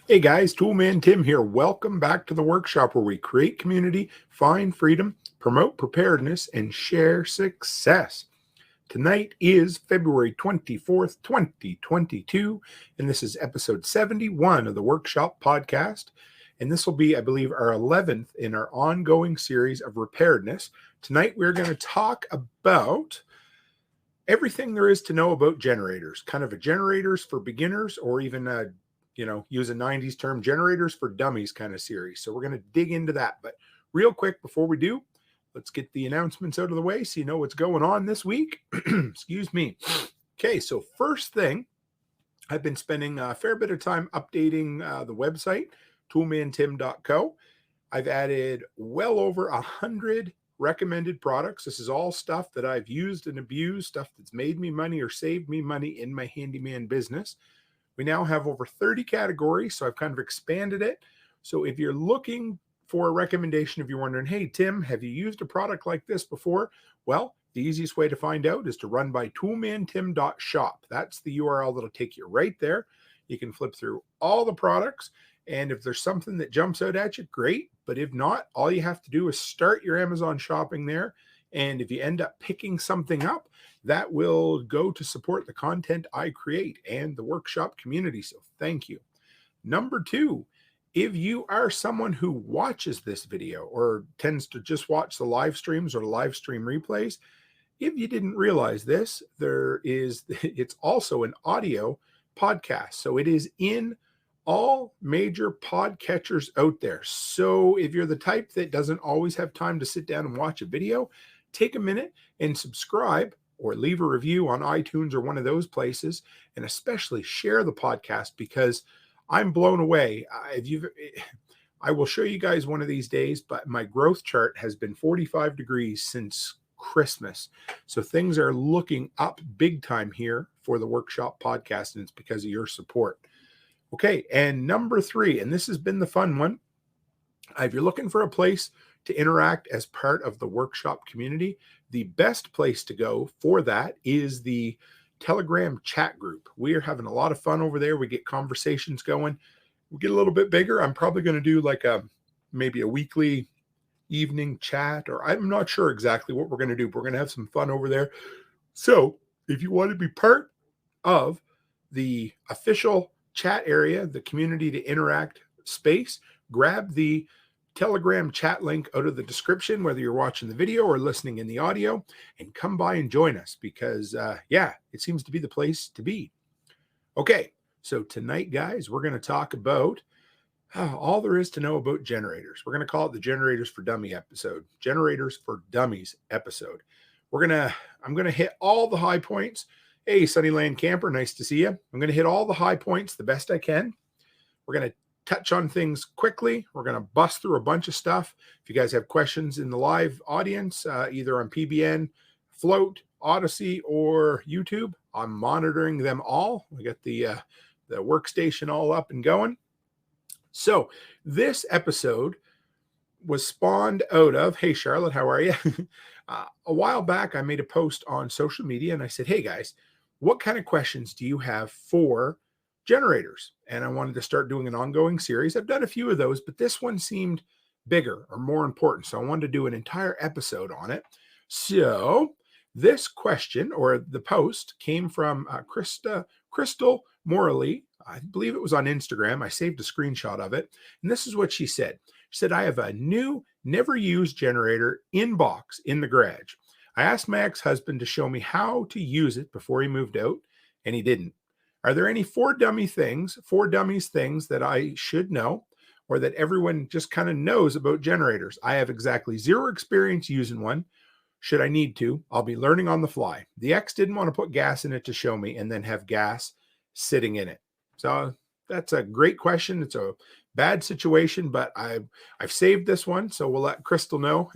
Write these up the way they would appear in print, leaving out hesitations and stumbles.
Hey guys, Toolman Tim here. Welcome back to the workshop where we create community, find freedom, promote preparedness, and share success. Tonight is February 24th, 2022, and this is episode 71 of the Workshop Podcast. And this will be, I believe, our 11th in our ongoing series of Repairedness. Tonight we're going to talk about everything there is to know about generators, kind of a generators for beginners, or even use a 90s term, generators for dummies kind of series. So we're going to dig into that. But real quick, before we do, let's get the announcements out of the way so you know what's going on this week. Excuse me. Okay, so first thing, I've been spending a fair bit of time updating the website, toolmantim.co. I've added well over 100 recommended products. This is all stuff that I've used and abused, stuff that's made me money or saved me money in my handyman business. We now have over 30 categories, so I've kind of expanded it. So if you're looking for a recommendation, if you're wondering, hey, Tim, have you used a product like this before? Well, the easiest way to find out is to run by toolmantim.shop. That's the URL that'll take you right there. You can flip through all the products, and if there's something that jumps out at you, great. But if not, all you have to do is start your Amazon shopping there. And if you end up picking something up, that will go to support the content I create and the workshop community. So thank you. Number two, if you are someone who watches this video or tends to just watch the live streams or live stream replays, if you didn't realize this, it's also an audio podcast. So it is in all major podcatchers out there. So if you're the type that doesn't always have time to sit down and watch a video, take a minute and subscribe or leave a review on iTunes or one of those places, and especially share the podcast because I'm blown away. I will show you guys one of these days, but my growth chart has been 45 degrees since Christmas. So things are looking up big time here for the Workshop Podcast, and it's because of your support. Okay, and number three, and this has been the fun one. If you're looking for a place to interact as part of the workshop community, the best place to go for that is the Telegram chat group. We are having a lot of fun over there. We get conversations going. We get a little bit bigger. I'm probably going to do like maybe a weekly evening chat, or I'm not sure exactly what we're going to do, but we're going to have some fun over there. So if you want to be part of the official chat area, the community to interact space, grab the Telegram chat link out of the description, whether you're watching the video or listening in the audio, and come by and join us because, it seems to be the place to be. Okay, so tonight, guys, we're going to talk about all there is to know about generators. We're going to call it the Generators for Dummy episode, Generators for Dummies episode. I'm going to hit all the high points. Hey, Sunnyland Camper, nice to see you. I'm going to hit all the high points the best I can. We're going to touch on things quickly. We're going to bust through a bunch of stuff. If you guys have questions in the live audience, either on PBN, Float, Odyssey, or YouTube, I'm monitoring them all. We got the workstation all up and going. So this episode was spawned out of, hey, Charlotte, how are you? A while back, I made a post on social media and I said, hey, guys, what kind of questions do you have for generators? And I wanted to start doing an ongoing series. I've done a few of those, but this one seemed bigger or more important. So I wanted to do an entire episode on it. So this question or the post came from Crystal Morley. I believe it was on Instagram. I saved a screenshot of it. And this is what she said. She said, I have a new, never used generator in box in the garage. I asked my ex-husband to show me how to use it before he moved out, and he didn't. Are there any for dummies things that I should know or that everyone just kind of knows about generators? I have exactly zero experience using one. Should I need to, I'll be learning on the fly. The ex didn't want to put gas in it to show me and then have gas sitting in it. So that's a great question. It's a bad situation, but I've saved this one, so we'll let Crystal know.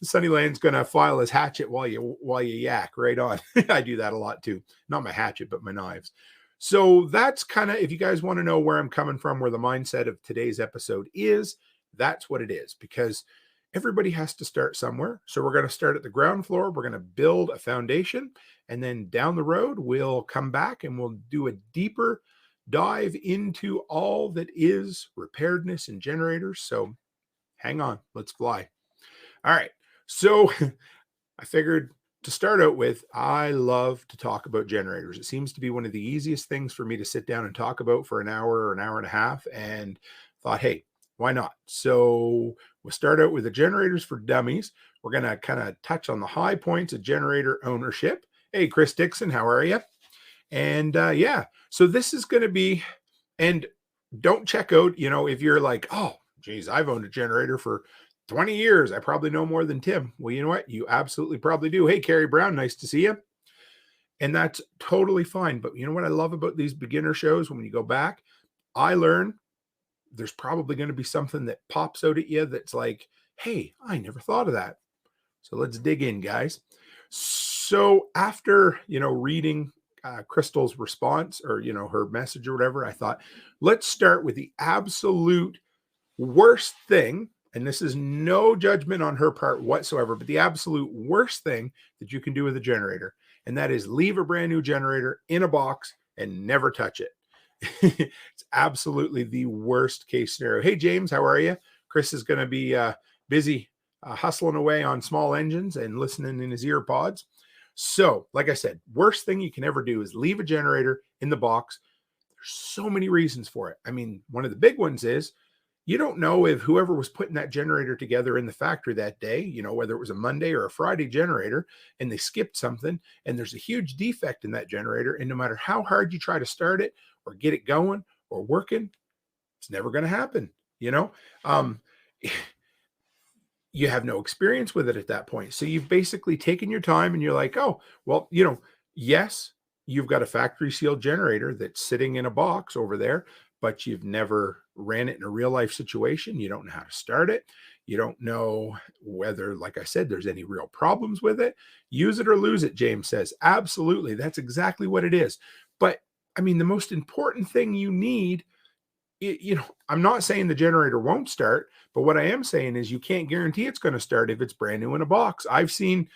Sunnyland's gonna file his hatchet while you yak right on. I do that a lot too. Not my hatchet, but my knives. So that's kind of, if you guys want to know where I'm coming from, where the mindset of today's episode is, that's what it is, because everybody has to start somewhere. So we're going to start at the ground floor. We're going to build a foundation, and then down the road, we'll come back and we'll do a deeper dive into all that is repairedness and generators. So hang on, let's fly. All right. So I figured to start out with, I love to talk about generators. It seems to be one of the easiest things for me to sit down and talk about for an hour or an hour and a half. And thought, hey, why not? So we'll start out with the generators for dummies. We're going to kind of touch on the high points of generator ownership. Hey, Chris Dixon, how are you? And yeah, so this is going to be, and don't check out, if you're like, oh, geez, I've owned a generator for 20 years. I probably know more than Tim. Well, you know what? You absolutely probably do. Hey, Carrie Brown, nice to see you. And that's totally fine. But you know what I love about these beginner shows? When you go back, I learn there's probably going to be something that pops out at you that's like, hey, I never thought of that. So let's dig in, guys. So after, reading Crystal's response or, her message or whatever, I thought, let's start with the absolute worst thing. And this is no judgment on her part whatsoever, but the absolute worst thing that you can do with a generator, and that is leave a brand new generator in a box and never touch it. It's absolutely the worst case scenario. Hey, James, how are you? Chris is going to be busy hustling away on small engines and listening in his ear pods. So, like I said, worst thing you can ever do is leave a generator in the box. There's so many reasons for it. I mean, one of the big ones is you don't know if whoever was putting that generator together in the factory that day, whether it was a Monday or a Friday generator, and they skipped something, and there's a huge defect in that generator. And no matter how hard you try to start it or get it going or working, it's never going to happen. You have no experience with it at that point. So you've basically taken your time and you're like, oh, well, yes, you've got a factory sealed generator that's sitting in a box over there, but you've never ran it in a real life situation. You don't know how to start it. You don't know whether, like I said, there's any real problems with it. Use it or lose it, James says. Absolutely. That's exactly what it is. But I mean, the most important thing you need, I'm not saying the generator won't start, but what I am saying is you can't guarantee it's going to start if it's brand new in a box. I've seen,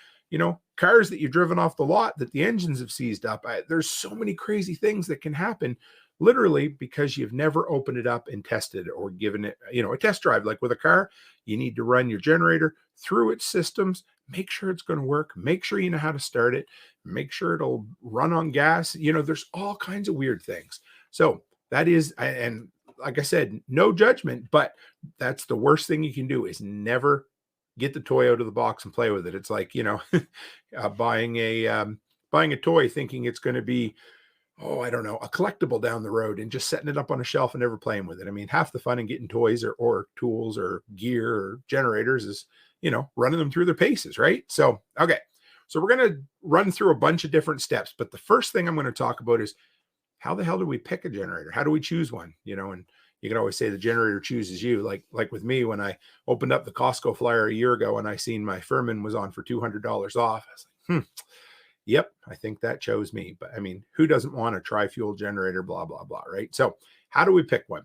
cars that you've driven off the lot that the engines have seized up. There's so many crazy things that can happen literally because you've never opened it up and tested it or given it, a test drive. Like with a car, you need to run your generator through its systems, make sure it's going to work, make sure you know how to start it, make sure it'll run on gas. There's all kinds of weird things. So that is, and like I said, no judgment, but that's the worst thing you can do is never get the toy out of the box and play with it. It's like, buying a toy thinking it's going to be, I don't know, a collectible down the road and just setting it up on a shelf and never playing with it. I mean, half the fun in getting toys or tools or gear or generators is, running them through their paces, right? So, okay. So we're going to run through a bunch of different steps, but the first thing I'm going to talk about is how the hell do we pick a generator? How do we choose one? And you can always say the generator chooses you. Like with me, when I opened up the Costco flyer a year ago and I seen my Furman was on for $200 off, I was like, yep, I think that chose me. But I mean, who doesn't want a tri-fuel generator, blah, blah, blah, right? So how do we pick one?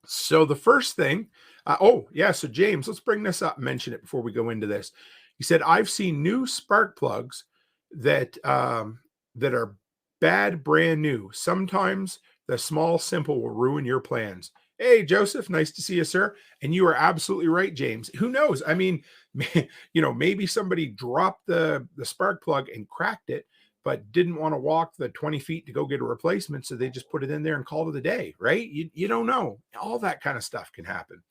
So the first thing, so James, let's bring this up and mention it before we go into this. He said, I've seen new spark plugs that are bad brand new. Sometimes the small simple will ruin your plans. Hey, Joseph, nice to see you, sir. And you are absolutely right, James. Who knows? I mean, maybe somebody dropped the spark plug and cracked it, but didn't want to walk the 20 feet to go get a replacement. So they just put it in there and called it a day, right? You don't know. All that kind of stuff can happen.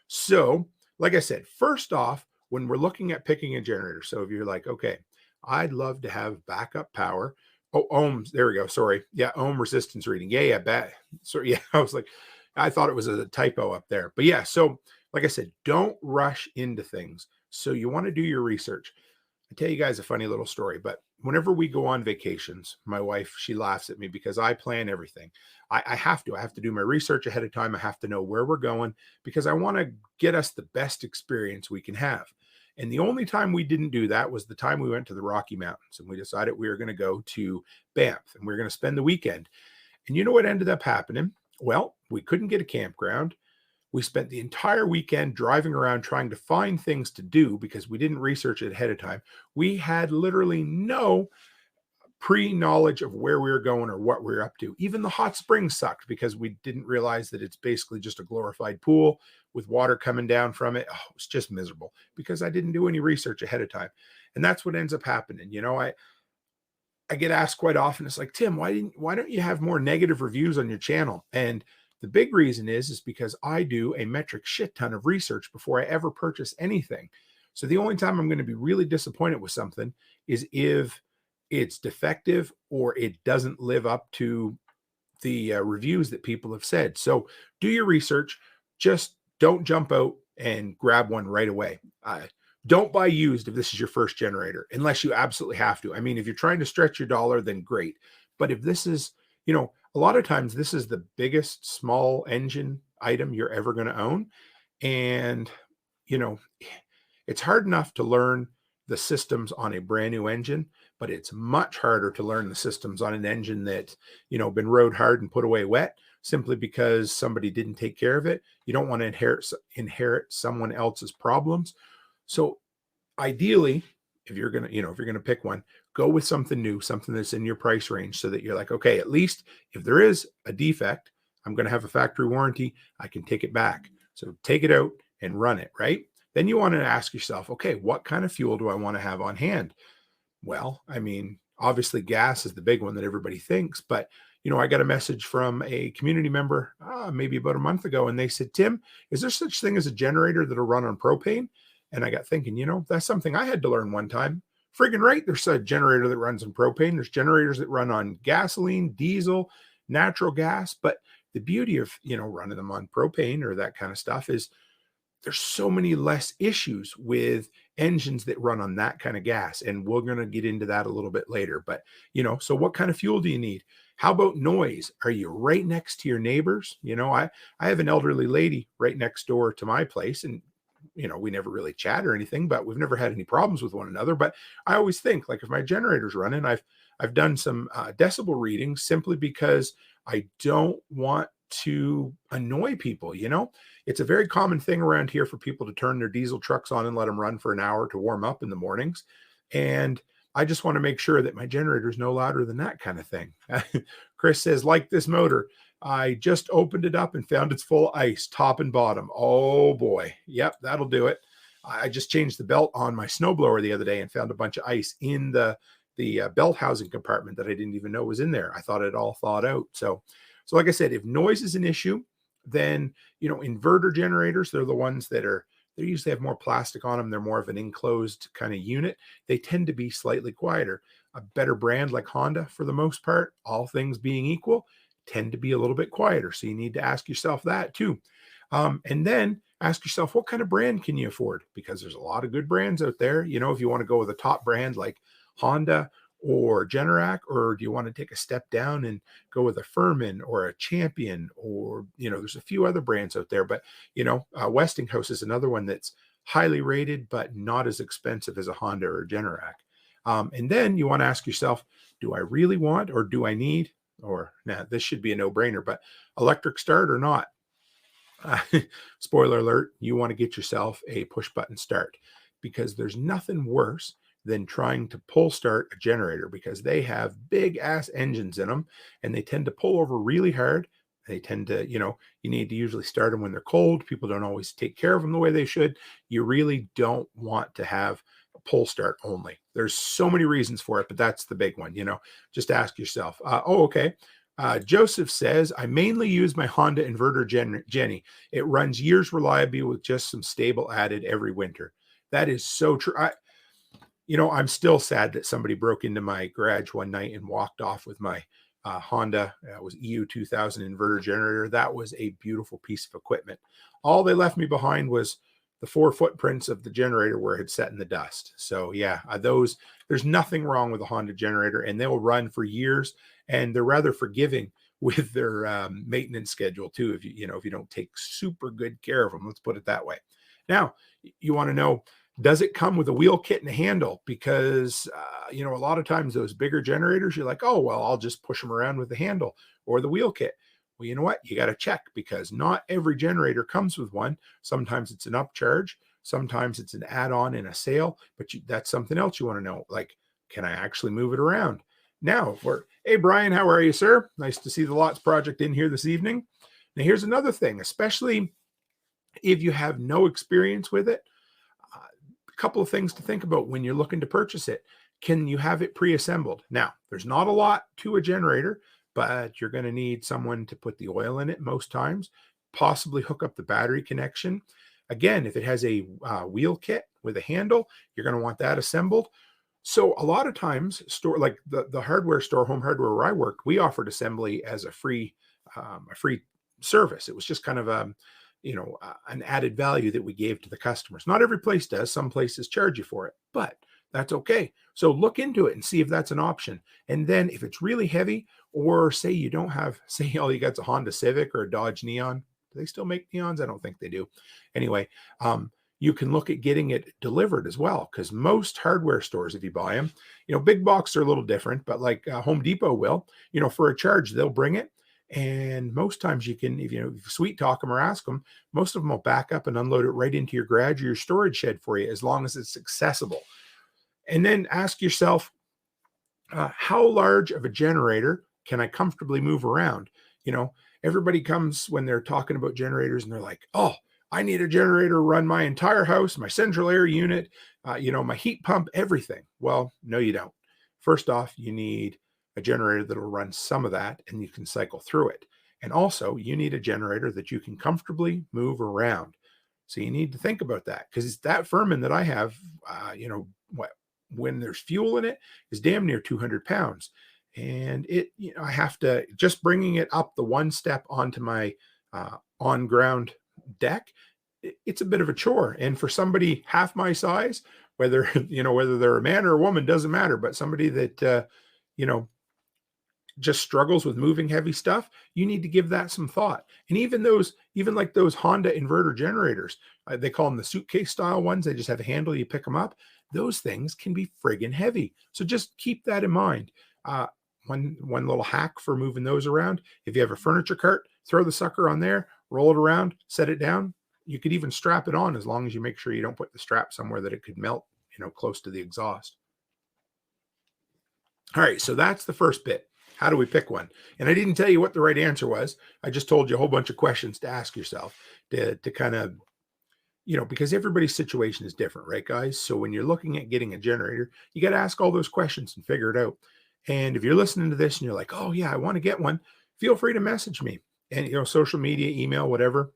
So, like I said, first off, when we're looking at picking a generator, so if you're like, okay, I'd love to have backup power. Oh, ohms. There we go. Sorry. Yeah. Ohm resistance reading. Yeah. Sorry. Yeah. I was like, I thought it was a typo up there, but yeah. So like I said, don't rush into things. So you want to do your research. I tell you guys a funny little story, but whenever we go on vacations, my wife, she laughs at me because I plan everything. I have to do my research ahead of time. I have to know where we're going because I want to get us the best experience we can have. And the only time we didn't do that was the time we went to the Rocky Mountains and we decided we were going to go to Banff and we were going to spend the weekend. And you know what ended up happening? Well, we couldn't get a campground. We spent the entire weekend driving around trying to find things to do because we didn't research it ahead of time. We had literally no pre-knowledge of where we were going or what we were up to. Even the hot spring sucked because we didn't realize that it's basically just a glorified pool with water coming down from it. Oh, it was just miserable because I didn't do any research ahead of time. And that's what ends up happening. I get asked quite often, it's like, Tim, why don't you have more negative reviews on your channel? And the big reason is because I do a metric shit ton of research before I ever purchase anything. So the only time I'm going to be really disappointed with something is if it's defective or it doesn't live up to the reviews that people have said. So do your research. Just don't jump out and grab one right away. Don't buy used if this is your first generator, unless you absolutely have to. I mean, if you're trying to stretch your dollar, then great. But if this is, a lot of times this is the biggest small engine item you're ever going to own. And, it's hard enough to learn the systems on a brand new engine, but it's much harder to learn the systems on an engine that, been rode hard and put away wet simply because somebody didn't take care of it. You don't want to inherit someone else's problems. So ideally, if you're going to pick one, go with something new, something that's in your price range so that you're like, okay, at least if there is a defect, I'm going to have a factory warranty. I can take it back. So take it out and run it, right? Then you want to ask yourself, okay, what kind of fuel do I want to have on hand? Well, I mean, obviously gas is the big one that everybody thinks, but I got a message from a community member maybe about a month ago, and they said, Tim, is there such thing as a generator that'll run on propane? And I got thinking, that's something I had to learn one time. Friggin' right, there's a generator that runs on propane. There's generators that run on gasoline, diesel, natural gas. But the beauty of, running them on propane or that kind of stuff is there's so many less issues with engines that run on that kind of gas. And we're going to get into that a little bit later. But, so what kind of fuel do you need? How about noise? Are you right next to your neighbors? I have an elderly lady right next door to my place, and we never really chat or anything, but we've never had any problems with one another. But I always think, like, if my generator's running, I've done some decibel readings simply because I don't want to annoy people. It's a very common thing around here for people to turn their diesel trucks on and let them run for an hour to warm up in the mornings. And I just want to make sure that my generator is no louder than that kind of thing. Chris says, like this motor, I just opened it up and found it's full of ice, top and bottom. Oh boy. Yep, that'll do it. I just changed the belt on my snowblower the other day and found a bunch of ice in the belt housing compartment that I didn't even know was in there. I thought it all thawed out. So like I said, if noise is an issue, then, inverter generators, they're the ones that they usually have more plastic on them. They're more of an enclosed kind of unit. They tend to be slightly quieter. A better brand like Honda, for the most part, all things being equal, tend to be a little bit quieter. So you need to ask yourself that too. And then ask yourself, what kind of brand can you afford? Because there's a lot of good brands out there. If you want to go with a top brand like Honda or Generac, or do you want to take a step down and go with a Furman or a Champion, or, there's a few other brands out there, but, Westinghouse is another one that's highly rated, but not as expensive as a Honda or a Generac. And then you want to ask yourself, do I really want, or do I need, or this should be a no-brainer, but electric start or not? Spoiler alert, you want to get yourself a push button start, because there's nothing worse than trying to pull start a generator, because they have big ass engines in them and they tend to pull over really hard. They tend to, you need to usually start them when they're cold. People don't always take care of them the way they should. You really don't want to have a pull start only. There's so many reasons for it, but that's the big one. Just ask yourself. Okay. Joseph says, I mainly use my Honda inverter Jenny. It runs years reliably with just some stable added every winter. That is so true. I'm still sad that somebody broke into my garage one night and walked off with my Honda. It was EU 2000 inverter generator. That was a beautiful piece of equipment. All they left me behind was the 4 footprints of the generator where it had set in the dust. So yeah, there's nothing wrong with a Honda generator, and they will run for years, and they're rather forgiving with their maintenance schedule too. If you don't take super good care of them, let's put it that way. Now, you want to know, does it come with a wheel kit and a handle? Because, a lot of times those bigger generators, you're like, oh, well, I'll just push them around with the handle or the wheel kit. Well, you know what? You got to check, because not every generator comes with one. Sometimes it's an upcharge. Sometimes it's an add-on in a sale, but that's something else you want to know. Like, can I actually move it around? Now, hey, Brian, how are you, sir? Nice to see the Lots Project in here this evening. Now, here's another thing, especially if you have no experience with it, a couple of things to think about when you're looking to purchase it. Can you have it pre-assembled? Now, there's not a lot to a generator, but you're going to need someone to put the oil in it most times, possibly hook up the battery connection. Again, if it has a wheel kit with a handle, you're going to want that assembled. So a lot of times, like the hardware store, Home Hardware, where I worked, we offered assembly as a free service. It was just kind of an added value that we gave to the customers. Not every place does. Some places charge you for it, but that's okay. So look into it and see if that's an option. And then if it's really heavy, or say you don't have, say all you got's a Honda Civic or a Dodge Neon. Do they still make Neons? I don't think they do. Anyway, you can look at getting it delivered as well, because most hardware stores, if you buy them, big box are a little different, but like Home Depot will, for a charge, they'll bring it. And most times you can, if you sweet talk them or ask them, most of them will back up and unload it right into your garage or your storage shed for you, as long as it's accessible. And then ask yourself, how large of a generator can I comfortably move around? Everybody comes when they're talking about generators and they're like, oh, I need a generator to run my entire house, my central air unit, my heat pump, everything. Well, no, you don't. First off, you need a generator that'll run some of that and you can cycle through it. And also, you need a generator that you can comfortably move around. So you need to think about that, because that Furman that I have, when there's fuel in it, is damn near 200 pounds. And I have to, just bringing it up the one step onto my on-ground deck, it's a bit of a chore. And for somebody half my size, whether they're a man or a woman, doesn't matter, but somebody that just struggles with moving heavy stuff, you need to give that some thought. And even like those Honda inverter generators, they call them the suitcase style ones. They just have a handle, you pick them up. Those things can be friggin' heavy. So just keep that in mind. One little hack for moving those around: if you have a furniture cart, throw the sucker on there, roll it around, set it down. You could even strap it on, as long as you make sure you don't put the strap somewhere that it could melt, close to the exhaust. All right, so that's the first bit. How do we pick one? And I didn't tell you what the right answer was. I just told you a whole bunch of questions to ask yourself to kind of, because everybody's situation is different, right, guys? So when you're looking at getting a generator, you got to ask all those questions and figure it out. And if you're listening to this and you're like, oh yeah, I want to get one, feel free to message me. And, social media, email, whatever.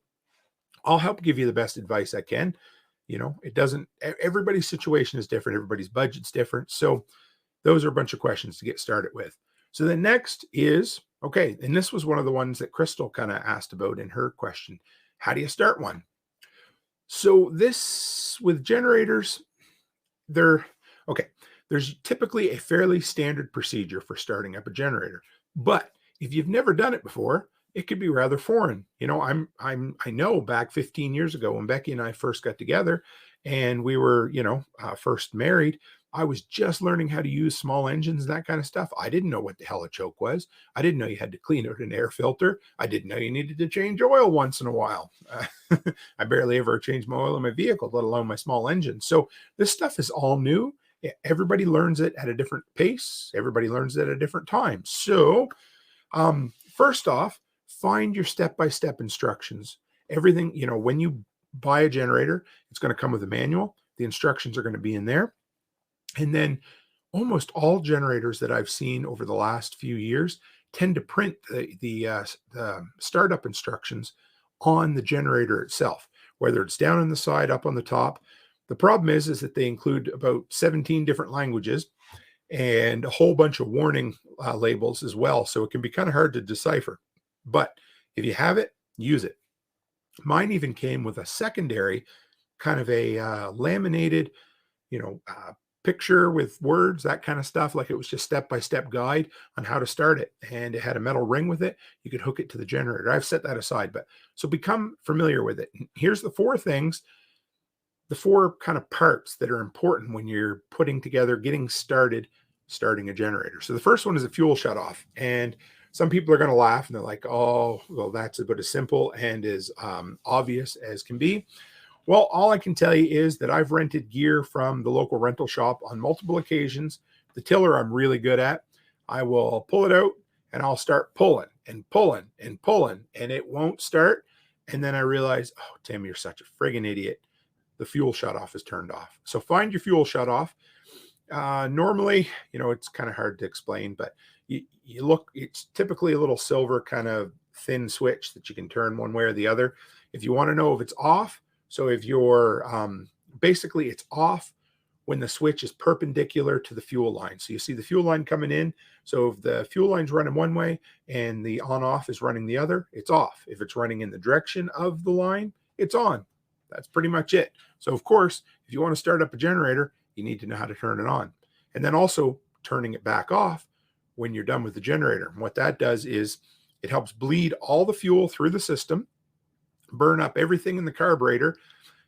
I'll help give you the best advice I can. Everybody's situation is different. Everybody's budget's different. So those are a bunch of questions to get started with. So the next is, okay, and this was one of the ones that Crystal kind of asked about in her question. How do you start one? So this, with generators, there's typically a fairly standard procedure for starting up a generator. But if you've never done it before, it could be rather foreign. I know back 15 years ago when Becky and I first got together and we were, first married, I was just learning how to use small engines and that kind of stuff. I didn't know what the hell a choke was. I didn't know you had to clean out an air filter. I didn't know you needed to change oil once in a while. I barely ever changed my oil in my vehicle, let alone my small engine. So this stuff is all new. Everybody learns it at a different pace. Everybody learns it at a different time. So first off, find your step-by-step instructions. Everything, when you buy a generator, it's going to come with a manual. The instructions are going to be in there. And then almost all generators that I've seen over the last few years tend to print the startup instructions on the generator itself, whether it's down on the side, up on the top. The problem is that they include about 17 different languages and a whole bunch of warning labels as well. So it can be kind of hard to decipher. But if you have it, use it. Mine even came with a secondary kind of a laminated, picture with words, that kind of stuff. Like it was just step-by-step guide on how to start it. And it had a metal ring with it. You could hook it to the generator. I've set that aside, but so become familiar with it. Here's the four things, the four kind of parts that are important when you're putting together, getting started, starting a generator. So the first one is a fuel shutoff. And some people are going to laugh and they're like, oh, well, that's about as simple and as obvious as can be. Well, all I can tell you is that I've rented gear from the local rental shop on multiple occasions. The tiller I'm really good at. I will pull it out and I'll start pulling and pulling and pulling, and it won't start. And then I realize, oh, Tim, you're such a friggin' idiot. The fuel shutoff is turned off. So find your fuel shutoff. Normally, it's kind of hard to explain, but you look, it's typically a little silver kind of thin switch that you can turn one way or the other. If you want to know if it's off, so if you're basically it's off when the switch is perpendicular to the fuel line. So you see the fuel line coming in. So if the fuel line's running one way and the on-off is running the other, it's off. If it's running in the direction of the line, it's on. That's pretty much it. So of course, if you want to start up a generator, you need to know how to turn it on. And then also turning it back off when you're done with the generator. And what that does is it helps bleed all the fuel through the system, burn up everything in the carburetor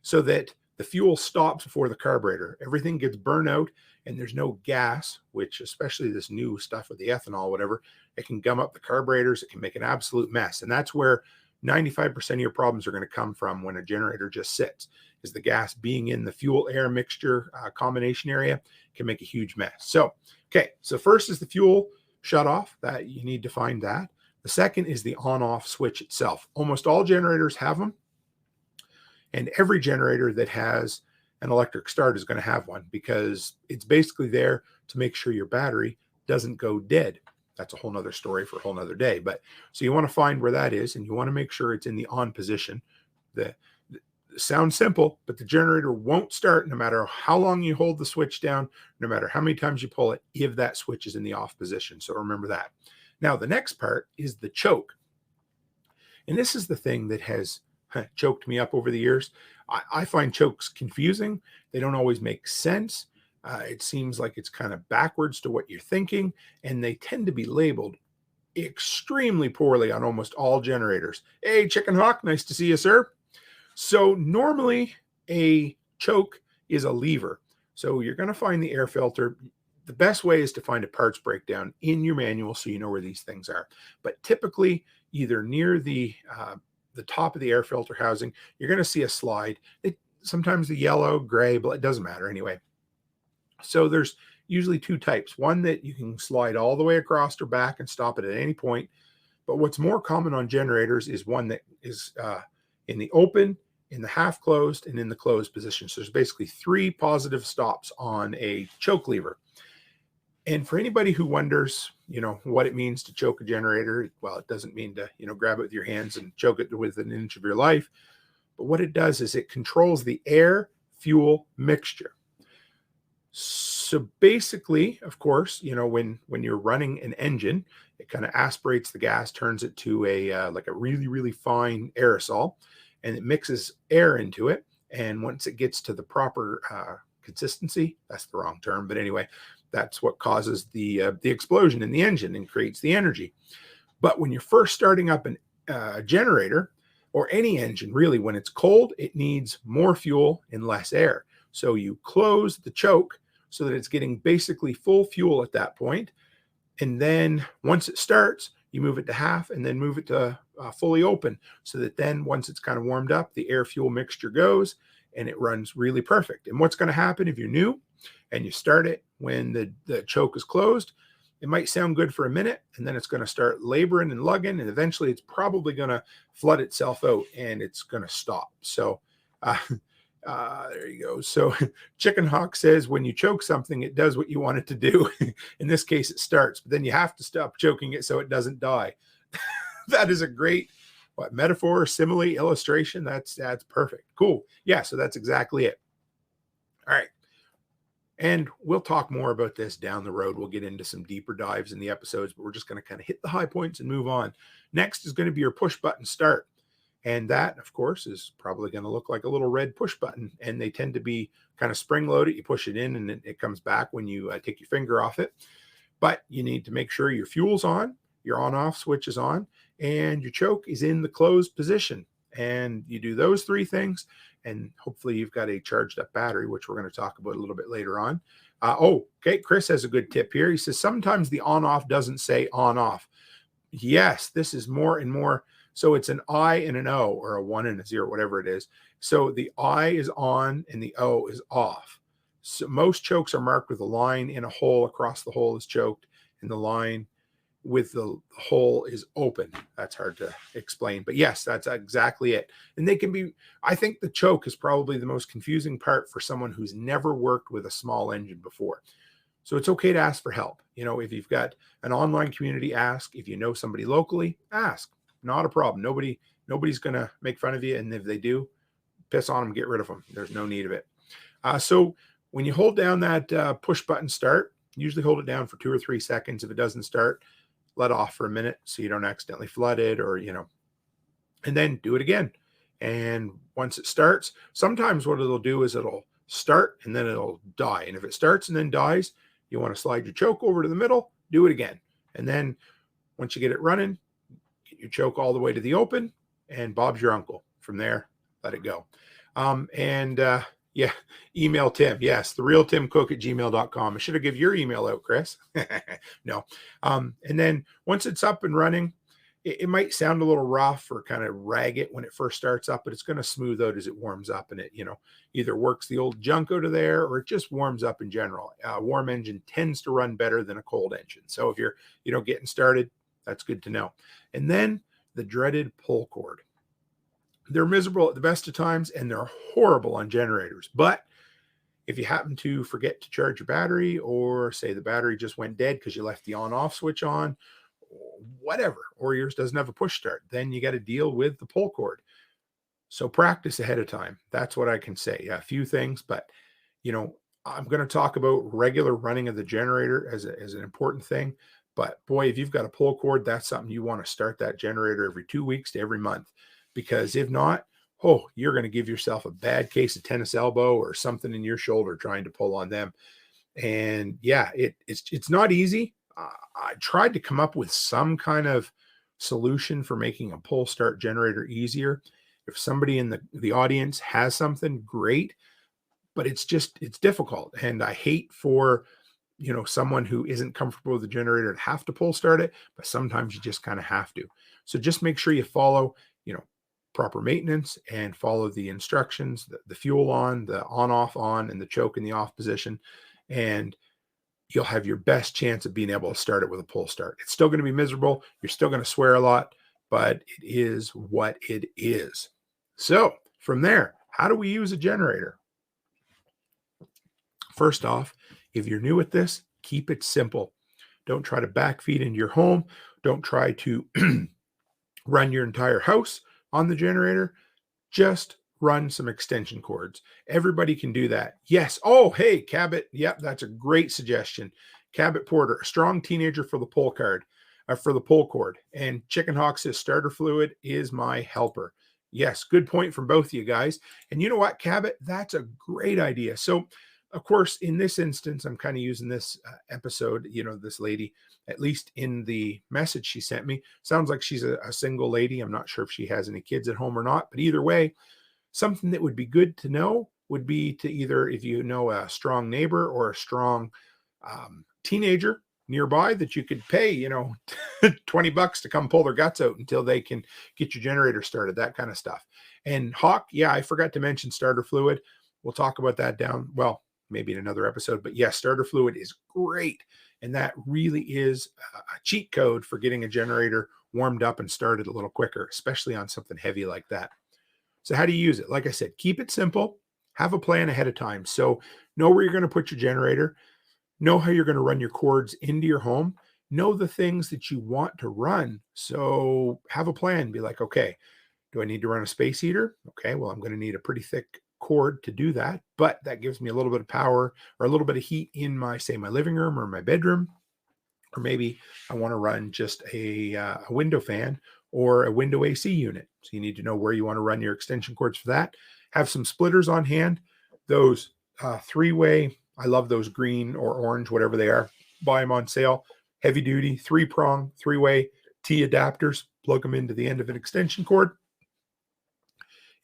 so that the fuel stops before the carburetor. Everything gets burned out and there's no gas, which especially this new stuff with the ethanol, whatever, it can gum up the carburetors. It can make an absolute mess. And that's where 95% of your problems are going to come from when a generator just sits, is the gas being in the fuel air mixture combination area can make a huge mess. So, okay. So first is the fuel shut off. That you need to find that. The second is the on-off switch itself. Almost all generators have them. And every generator that has an electric start is going to have one, because it's basically there to make sure your battery doesn't go dead. That's a whole nother story for a whole nother day. But so you want to find where that is, and you want to make sure it's in the on position. The sounds simple, but the generator won't start no matter how long you hold the switch down, no matter how many times you pull it, if that switch is in the off position. So remember that. Now, the next part is the choke. And this is the thing that has choked me up over the years. I find chokes confusing. They don't always make sense. It seems like it's kind of backwards to what you're thinking, and they tend to be labeled extremely poorly on almost all generators. Hey, Chicken Hawk, nice to see you, sir. So normally a choke is a lever. So you're going to find the air filter. The best way is to find a parts breakdown in your manual so you know where these things are. But typically either near the top of the air filter housing, you're going to see a slide. Sometimes the yellow, gray, but it doesn't matter anyway. So there's usually two types. One that you can slide all the way across or back and stop it at any point. But what's more common on generators is one that is in the open, in the half closed, and in the closed position. So there's basically three positive stops on a choke lever. And for anybody who wonders, what it means to choke a generator, well, it doesn't mean to, grab it with your hands and choke it within an inch of your life. But what it does is it controls the air fuel mixture. So basically, of course, when you're running an engine, it kind of aspirates the gas, turns it to like a really, really fine aerosol, and it mixes air into it. And once it gets to the proper consistency, that's the wrong term, but anyway, that's what causes the explosion in the engine and creates the energy. But when you're first starting up a generator, or any engine really, when it's cold, it needs more fuel and less air. So you close the choke so that it's getting basically full fuel at that point. And then once it starts, you move it to half and then move it to fully open, so that then once it's kind of warmed up, the air fuel mixture goes and it runs really perfect. And what's going to happen if you're new and you start it when the choke is closed, it might sound good for a minute, and then it's going to start laboring and lugging, and eventually it's probably going to flood itself out and it's going to stop. So there you go. So Chicken Hawk says when you choke something, it does what you want it to do. In this case, it starts, but then you have to stop choking it so it doesn't die. That is a great metaphor, simile, illustration. That's perfect. Cool. Yeah, so that's exactly it. All right. And we'll talk more about this down the road. We'll get into some deeper dives in the episodes, but we're just going to kind of hit the high points and move on. Next is going to be your push button start. And that, of course, is probably going to look like a little red push button. And they tend to be kind of spring loaded. You push it in and it comes back when you take your finger off it. But you need to make sure your fuel's on, your on-off switch is on, and your choke is in the closed position. And you do those three things, and hopefully you've got a charged up battery, which we're going to talk about a little bit later on. Okay. Chris has a good tip here. He says, sometimes the on-off doesn't say on-off. Yes, this is more and more. So it's an I and an O, or a 1 and a 0, whatever it is. So the I is on and the O is off. So most chokes are marked with a line in a hole across the hole is choked, and the line with the hole is open. That's hard to explain, but yes, that's exactly it. And they can be, I think the choke is probably the most confusing part for someone who's never worked with a small engine before. So it's okay to ask for help. If you've got an online community, ask. If you know somebody locally, ask. Not a problem. Nobody's going to make fun of you. And if they do, piss on them, get rid of them. There's no need of it. So when you hold down that push button start, usually hold it down for 2 or 3 seconds. If it doesn't start, let off for a minute so you don't accidentally flood it, or, and then do it again. And once it starts, sometimes what it'll do is it'll start and then it'll die. And if it starts and then dies, you want to slide your choke over to the middle, do it again. And then once you get it running, get your choke all the way to the open, and Bob's your uncle. From there, let it go. Yeah, email Tim. Yes, therealtimcook@gmail.com. I should have given your email out, Chris. No. And then once it's up and running, it might sound a little rough or kind of ragged when it first starts up, but it's going to smooth out as it warms up, and it, either works the old junk out of there, or it just warms up in general. A warm engine tends to run better than a cold engine. So if you're, getting started, that's good to know. And then the dreaded pull cord. They're miserable at the best of times, and they're horrible on generators. But if you happen to forget to charge your battery, or say the battery just went dead because you left the on-off switch on, whatever, or yours doesn't have a push start, then you got to deal with the pull cord. So practice ahead of time. That's what I can say. A few things, but I'm going to talk about regular running of the generator as an important thing. But boy, if you've got a pull cord, that's something you want to start that generator every 2 weeks to every month. Because if not, you're going to give yourself a bad case of tennis elbow or something in your shoulder trying to pull on them. And yeah, it's not easy. I tried to come up with some kind of solution for making a pull start generator easier. If somebody in the audience has something, great. But it's difficult. And I hate for, someone who isn't comfortable with the generator to have to pull start it, but sometimes you just kind of have to. So just make sure you follow, proper maintenance, and follow the instructions, the fuel on, the on-off on, and the choke in the off position. And you'll have your best chance of being able to start it with a pull start. It's still going to be miserable. You're still going to swear a lot, but it is what it is. So from there, how do we use a generator? First off, if you're new at this, keep it simple. Don't try to backfeed into your home. Don't try to run your entire house on the generator. Just run some extension cords. Everybody can do that. Yes. Oh, hey, Cabot. Yep, that's a great suggestion. Cabot Porter, a strong teenager for the pull cord. And Chicken Hawk says starter fluid is my helper. Yes, good point from both of you guys. And you know what, Cabot? That's a great idea. So, of course, in this instance, I'm kind of using this episode, this lady, at least in the message she sent me, sounds like she's a single lady. I'm not sure if she has any kids at home or not, but either way, something that would be good to know would be to either, if you know a strong neighbor or a strong teenager nearby that you could pay, $20 to come pull their guts out until they can get your generator started, that kind of stuff. And Hawk, yeah, I forgot to mention starter fluid. We'll talk about that maybe in another episode, but yes, starter fluid is great. And that really is a cheat code for getting a generator warmed up and started a little quicker, especially on something heavy like that. So how do you use it? Like I said, keep it simple, have a plan ahead of time. So know where you're going to put your generator, know how you're going to run your cords into your home, know the things that you want to run. So have a plan, be like, okay, do I need to run a space heater? Okay, well, I'm going to need a pretty thick cord to do that, but that gives me a little bit of power or a little bit of heat in my living room or my bedroom. Or maybe I want to run just a window fan or a window AC unit. So you need to know where you want to run your extension cords for that. Have some splitters on hand. Those 3-way, I love those green or orange, whatever they are. Buy them on sale. Heavy duty, 3-prong, 3-way T adapters. Plug them into the end of an extension cord.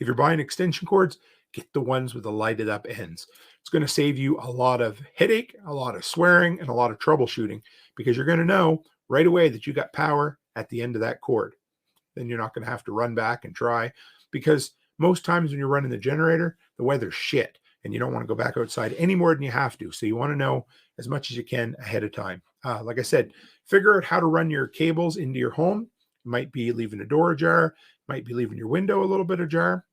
If you're buying extension cords, get the ones with the lighted up ends. It's going to save you a lot of headache, a lot of swearing, and a lot of troubleshooting, because you're going to know right away that you got power at the end of that cord. Then you're not going to have to run back and try, because most times when you're running the generator, the weather's shit and you don't want to go back outside any more than you have to. So you want to know as much as you can ahead of time. Like I said, figure out how to run your cables into your home. You might be leaving the door ajar, might be leaving your window a little bit ajar.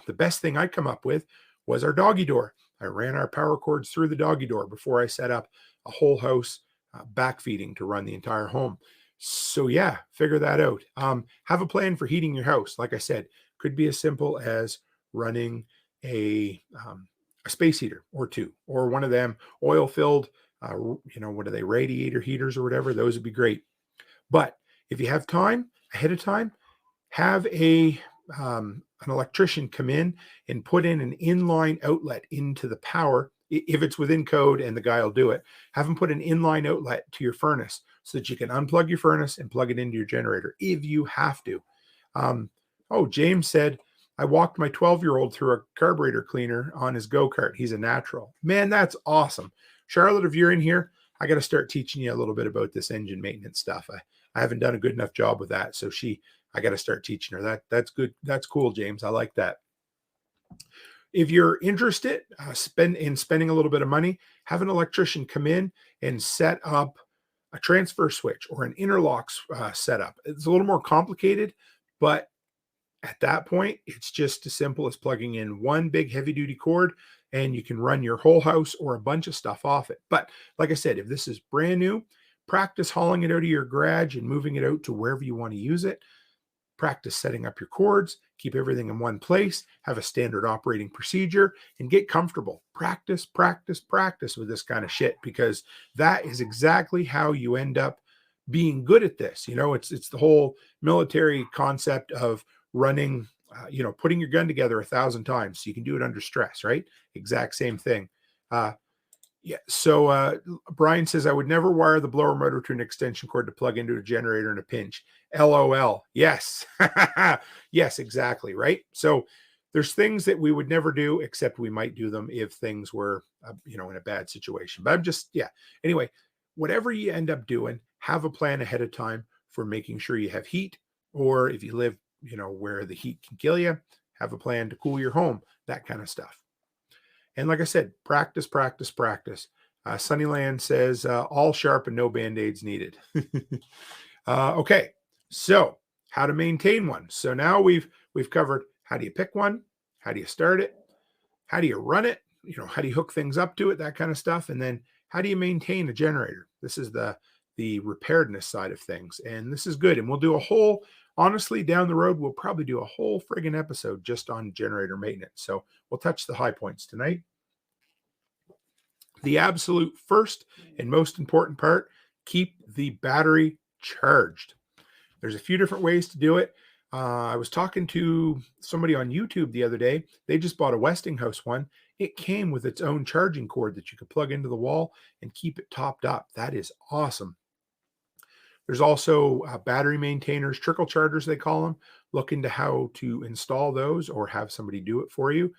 The best thing I come up with was our doggy door. I ran our power cords through the doggy door before I set up a whole house backfeeding to run the entire home. So yeah, figure that out. Have a plan for heating your house. Like I said, could be as simple as running a space heater or two, or one of them oil-filled, what are they, radiator heaters or whatever. Those would be great. But if you have time ahead of time, have an electrician come in and put in an inline outlet into the power. If it's within code and the guy will do it, have him put an inline outlet to your furnace so that you can unplug your furnace and plug it into your generator if you have to. James said, I walked my 12-year-old through a carburetor cleaner on his go-kart. He's a natural. Man, that's awesome. Charlotte, if you're in here, I got to start teaching you a little bit about this engine maintenance stuff. I haven't done a good enough job with that. So I got to start teaching her. That's good. That's cool, James. I like that. If you're interested in spending a little bit of money, have an electrician come in and set up a transfer switch or an interlock setup. It's a little more complicated, but at that point, it's just as simple as plugging in one big heavy-duty cord, and you can run your whole house or a bunch of stuff off it. But like I said, if this is brand new, practice hauling it out of your garage and moving it out to wherever you want to use it. Practice setting up your cords, keep everything in one place, have a standard operating procedure, and get comfortable. Practice with this kind of shit, because that is exactly how you end up being good at this. It's the whole military concept of running, putting your gun together 1,000 times so you can do it under stress, right? Exact same thing. So Brian says, I would never wire the blower motor to an extension cord to plug into a generator in a pinch. LOL. Yes. Yes, exactly. Right. So there's things that we would never do, except we might do them if things were, in a bad situation. But anyway, whatever you end up doing, have a plan ahead of time for making sure you have heat, or if you live, where the heat can kill you, have a plan to cool your home, that kind of stuff. And like I said, practice. Sunnyland says, all sharp and no Band-Aids needed. Okay, so how to maintain one. So now we've covered how do you pick one, how do you start it, how do you run it, how do you hook things up to it, that kind of stuff, and then how do you maintain a generator. This is the repairedness side of things, and this is good. And we'll do honestly, down the road, we'll probably do a whole friggin' episode just on generator maintenance. So we'll touch the high points tonight. The absolute first and most important part, keep the battery charged. There's a few different ways to do it. I was talking to somebody on YouTube the other day. They just bought a Westinghouse one. It came with its own charging cord that you could plug into the wall and keep it topped up. That is awesome. There's also battery maintainers, trickle chargers, they call them. Look into how to install those or have somebody do it for you.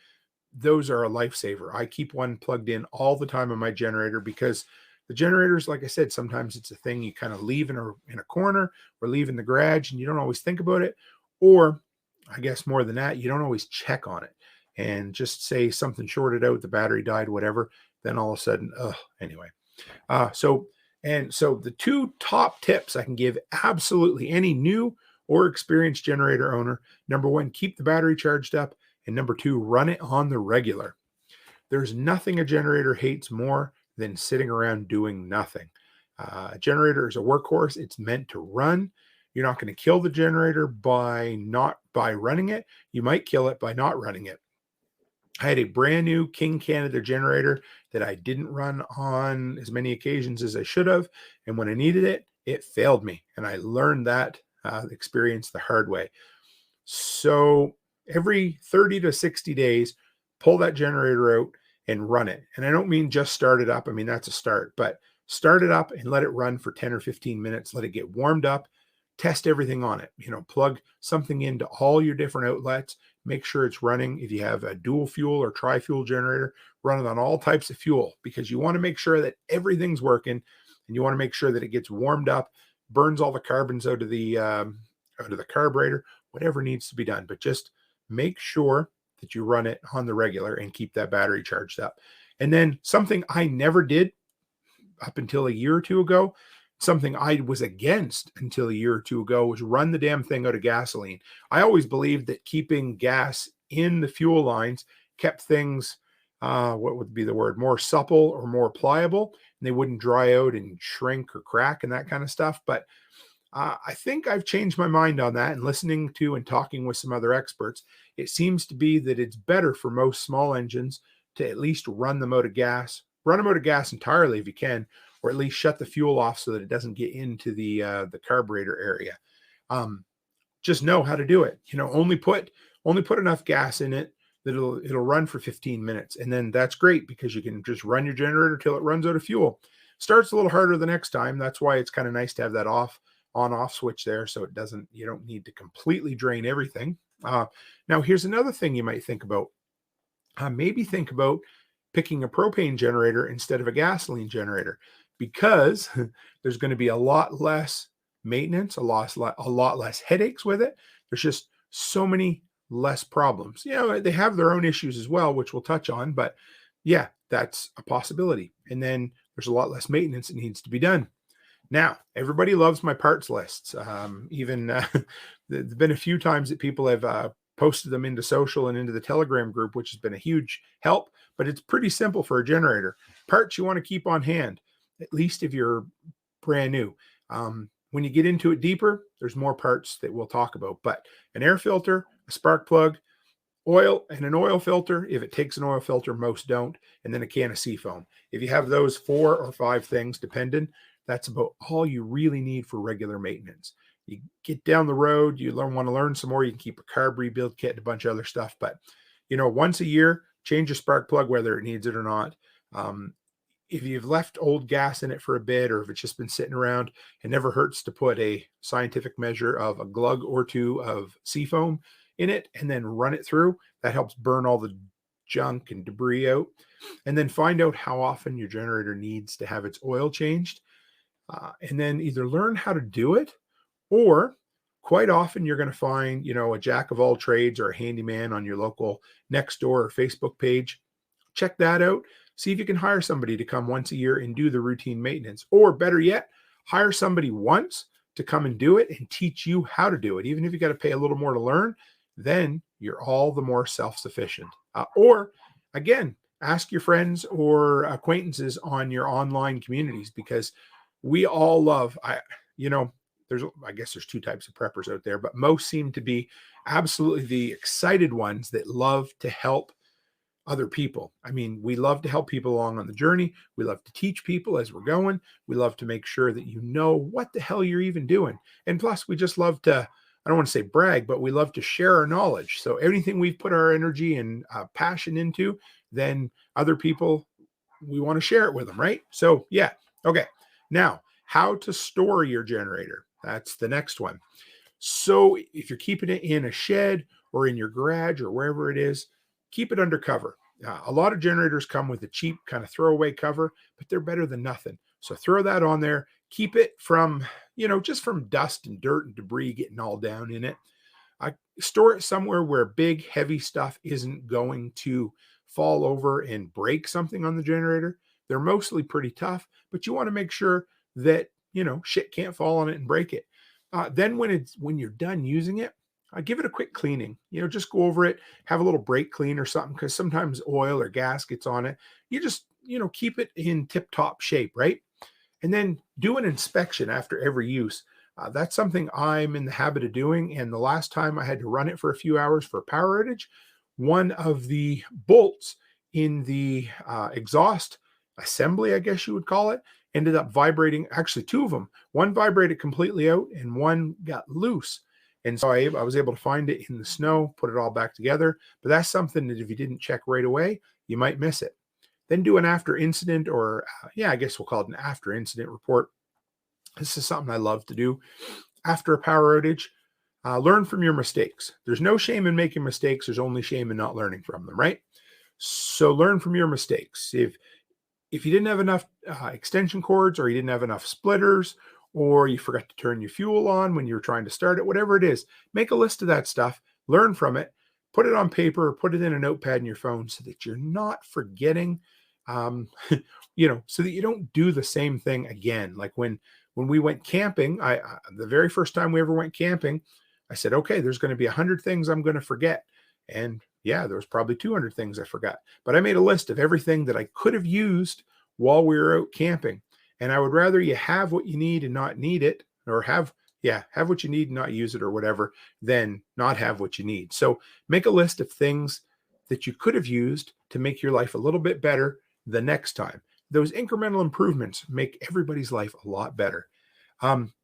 Those are a lifesaver. I keep one plugged in all the time on my generator, because the generators, like I said, sometimes it's a thing you kind of leave in a corner or leave in the garage and you don't always think about it. Or I guess more than that, you don't always check on it. And just say something shorted out, the battery died, whatever. Then all of a sudden, anyway. So the two top tips I can give absolutely any new or experienced generator owner: number one, keep the battery charged up, and number two, run it on the regular. There's nothing a generator hates more than sitting around doing nothing. A generator is a workhorse. It's meant to run. You're not going to kill the generator by running it. You might kill it by not running it. I had a brand new King Canada generator that I didn't run on as many occasions as I should have. And when I needed it, it failed me. And I learned that experience the hard way. So every 30 to 60 days, pull that generator out and run it. And I don't mean just start it up. I mean, that's a start, but start it up and let it run for 10 or 15 minutes. Let it get warmed up. Test everything on it. Plug something into all your different outlets. Make sure it's running. If you have a dual fuel or tri-fuel generator, run it on all types of fuel, because you want to make sure that everything's working, and you want to make sure that it gets warmed up, burns all the carbons out of the carburetor, whatever needs to be done. But just make sure that you run it on the regular and keep that battery charged up. And then something I never did up until a year or two ago, something I was against until a year or two ago, was run the damn thing out of gasoline. I always believed that keeping gas in the fuel lines kept things, what would be the word, more supple or more pliable, and they wouldn't dry out and shrink or crack and that kind of stuff. But I think I've changed my mind on that, and listening to and talking with some other experts, it seems to be that it's better for most small engines to at least run them out of gas. Run them out of gas entirely if you can, or at least shut the fuel off so that it doesn't get into the carburetor area. Just know how to do it. Only put enough gas in it that it'll run for 15 minutes, and then that's great because you can just run your generator till it runs out of fuel. Starts a little harder the next time. That's why it's kind of nice to have that on-off switch there, so you don't need to completely drain everything. Now, here's another thing you might think about. Maybe think about picking a propane generator instead of a gasoline generator, because there's going to be a lot less maintenance, a lot less headaches with it. There's just so many less problems. They have their own issues as well, which we'll touch on, but yeah, that's a possibility. And then there's a lot less maintenance that needs to be done. Now, everybody loves my parts lists. There's been a few times that people have posted them into social and into the Telegram group, which has been a huge help, but it's pretty simple for a generator. Parts you want to keep on hand, at least if you're brand new. When you get into it deeper, there's more parts that we'll talk about, but an air filter, a spark plug, oil, and an oil filter. If it takes an oil filter, most don't. And then a can of seafoam. If you have those 4 or 5 things, depending, that's about all you really need for regular maintenance. You get down the road, you want to learn some more, you can keep a carb rebuild kit and a bunch of other stuff. But, once a year, change your spark plug, whether it needs it or not. If you've left old gas in it for a bit, or if it's just been sitting around, it never hurts to put a scientific measure of a glug or 2 of seafoam in it and then run it through. That helps burn all the junk and debris out. And then find out how often your generator needs to have its oil changed. And then either learn how to do it, or quite often you're going to find, a jack of all trades or a handyman on your local Nextdoor or Facebook page. Check that out. See if you can hire somebody to come once a year and do the routine maintenance, or better yet, hire somebody once to come and do it and teach you how to do it. Even if you got to pay a little more to learn, then you're all the more self-sufficient. Or again, ask your friends or acquaintances on your online communities, because we all love, I guess there's 2 types of preppers out there, but most seem to be absolutely the excited ones that love to help other people. I mean, we love to help people along on the journey. We love to teach people as we're going. We love to make sure that you know what the hell you're even doing. And plus, we just love to, I don't want to say brag, but we love to share our knowledge. So anything we've put our energy and passion into, then other people, we want to share it with them, right? So yeah, okay. Now, how to store your generator. That's the next one. So if you're keeping it in a shed or in your garage or wherever it is, keep it under cover. A lot of generators come with a cheap kind of throwaway cover, but they're better than nothing. So throw that on there. Keep it from, just from dust and dirt and debris getting all down in it. Store it somewhere where big, heavy stuff isn't going to fall over and break something on the generator. They're mostly pretty tough, but you want to make sure that, shit can't fall on it and break it. Then when you're done using it, give it a quick cleaning. Just go over it, have a little brake clean or something, because sometimes oil or gas gets on it. You just, keep it in tip-top shape, right? And then do an inspection after every use. That's something I'm in the habit of doing. And the last time I had to run it for a few hours for a power outage, one of the bolts in the exhaust assembly, I guess you would call it, ended up vibrating. Actually, 2 of them. One vibrated completely out and one got loose. And so I was able to find it in the snow, put it all back together. But that's something that if you didn't check right away, you might miss it. Then do an after incident, or I guess we'll call it an after incident report. This is something I love to do after a power outage. Learn from your mistakes. There's no shame in making mistakes. There's only shame in not learning from them, right? So learn from your mistakes. If you didn't have enough extension cords, or you didn't have enough splitters, or you forgot to turn your fuel on when you were trying to start it, whatever it is, make a list of that stuff, learn from it, put it on paper, or put it in a notepad in your phone so that you're not forgetting, um, so that you don't do the same thing again. Like when we went camping, the very first time we ever went camping, I said, okay, there's going to be 100 things I'm going to forget. And yeah, there was probably 200 things I forgot. But I made a list of everything that I could have used while we were out camping. And I would rather you have what you need and not need it, or have what you need and not use it or whatever, than not have what you need. So make a list of things that you could have used to make your life a little bit better the next time. Those incremental improvements make everybody's life a lot better.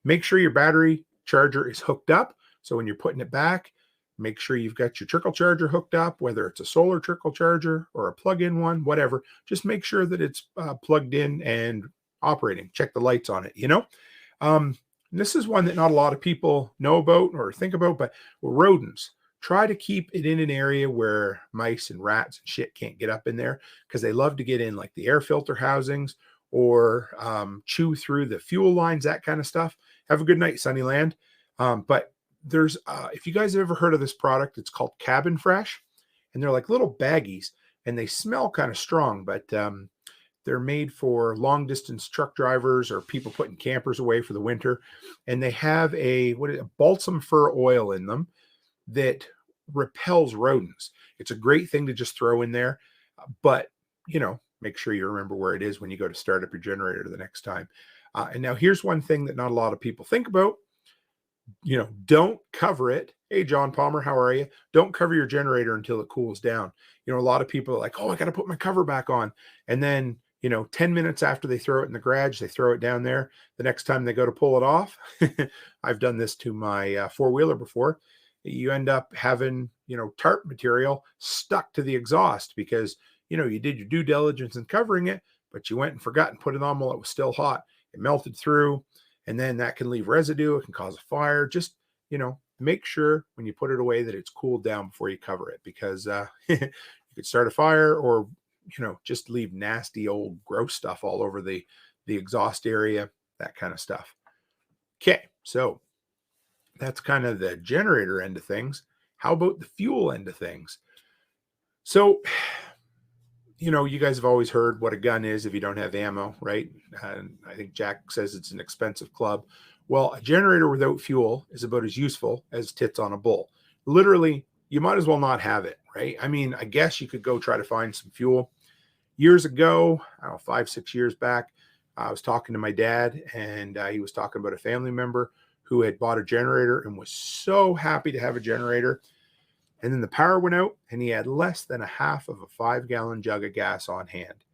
Make sure your battery charger is hooked up. So when you're putting it back, make sure you've got your trickle charger hooked up, whether it's a solar trickle charger or a plug-in one, whatever. Just make sure that it's plugged in and operating. Check the lights on it. This is one that not a lot of people know about or think about, but rodents. Try to keep it in an area where mice and rats and shit can't get up in there, because they love to get in like the air filter housings, or chew through the fuel lines, that kind of stuff. Have a good night, Sunnyland. But there's, if you guys have ever heard of this product, it's called Cabin Fresh, and they're like little baggies, and they smell kind of strong, but they're made for long distance truck drivers or people putting campers away for the winter. And they have a balsam fir oil in them that repels rodents. It's a great thing to just throw in there, but make sure you remember where it is when you go to start up your generator the next time. And now here's one thing that not a lot of people think about. Don't cover it. Hey, John Palmer, how are you? Don't cover your generator until it cools down. A lot of people are like, oh, I got to put my cover back on. And then, 10 minutes after they throw it in the garage, they throw it down there. The next time they go to pull it off, I've done this to my four-wheeler before. You end up having, tarp material stuck to the exhaust because, you did your due diligence in covering it, but you went and forgot and put it on while it was still hot. It melted through, and then that can leave residue. It can cause a fire. Just, make sure when you put it away that it's cooled down before you cover it, because you could start a fire, or, just leave nasty old gross stuff all over the exhaust area, that kind of stuff. Okay, so that's kind of the generator end of things. How about the fuel end of things? So, you guys have always heard what a gun is if you don't have ammo, right? And I think Jack says it's an expensive club. Well, a generator without fuel is about as useful as tits on a bull. Literally, you might as well not have it, right? I mean, I guess you could go try to find some fuel. Years ago, I don't know, 5-6 years back, I was talking to my dad, and he was talking about a family member who had bought a generator and was so happy to have a generator. And then the power went out, and he had less than a half of a 5-gallon jug of gas on hand.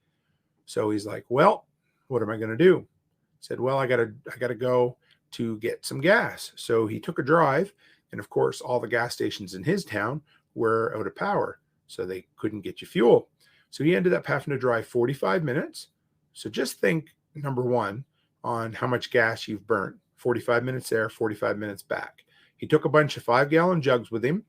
So he's like, well, what am I going to do? I said, well, I got to go to get some gas. So he took a drive, and of course, all the gas stations in his town were out of power, so they couldn't get you fuel. So he ended up having to drive 45 minutes. So just think, number one, on how much gas you've burnt. 45 minutes there, 45 minutes back. He took a bunch of 5-gallon jugs with him.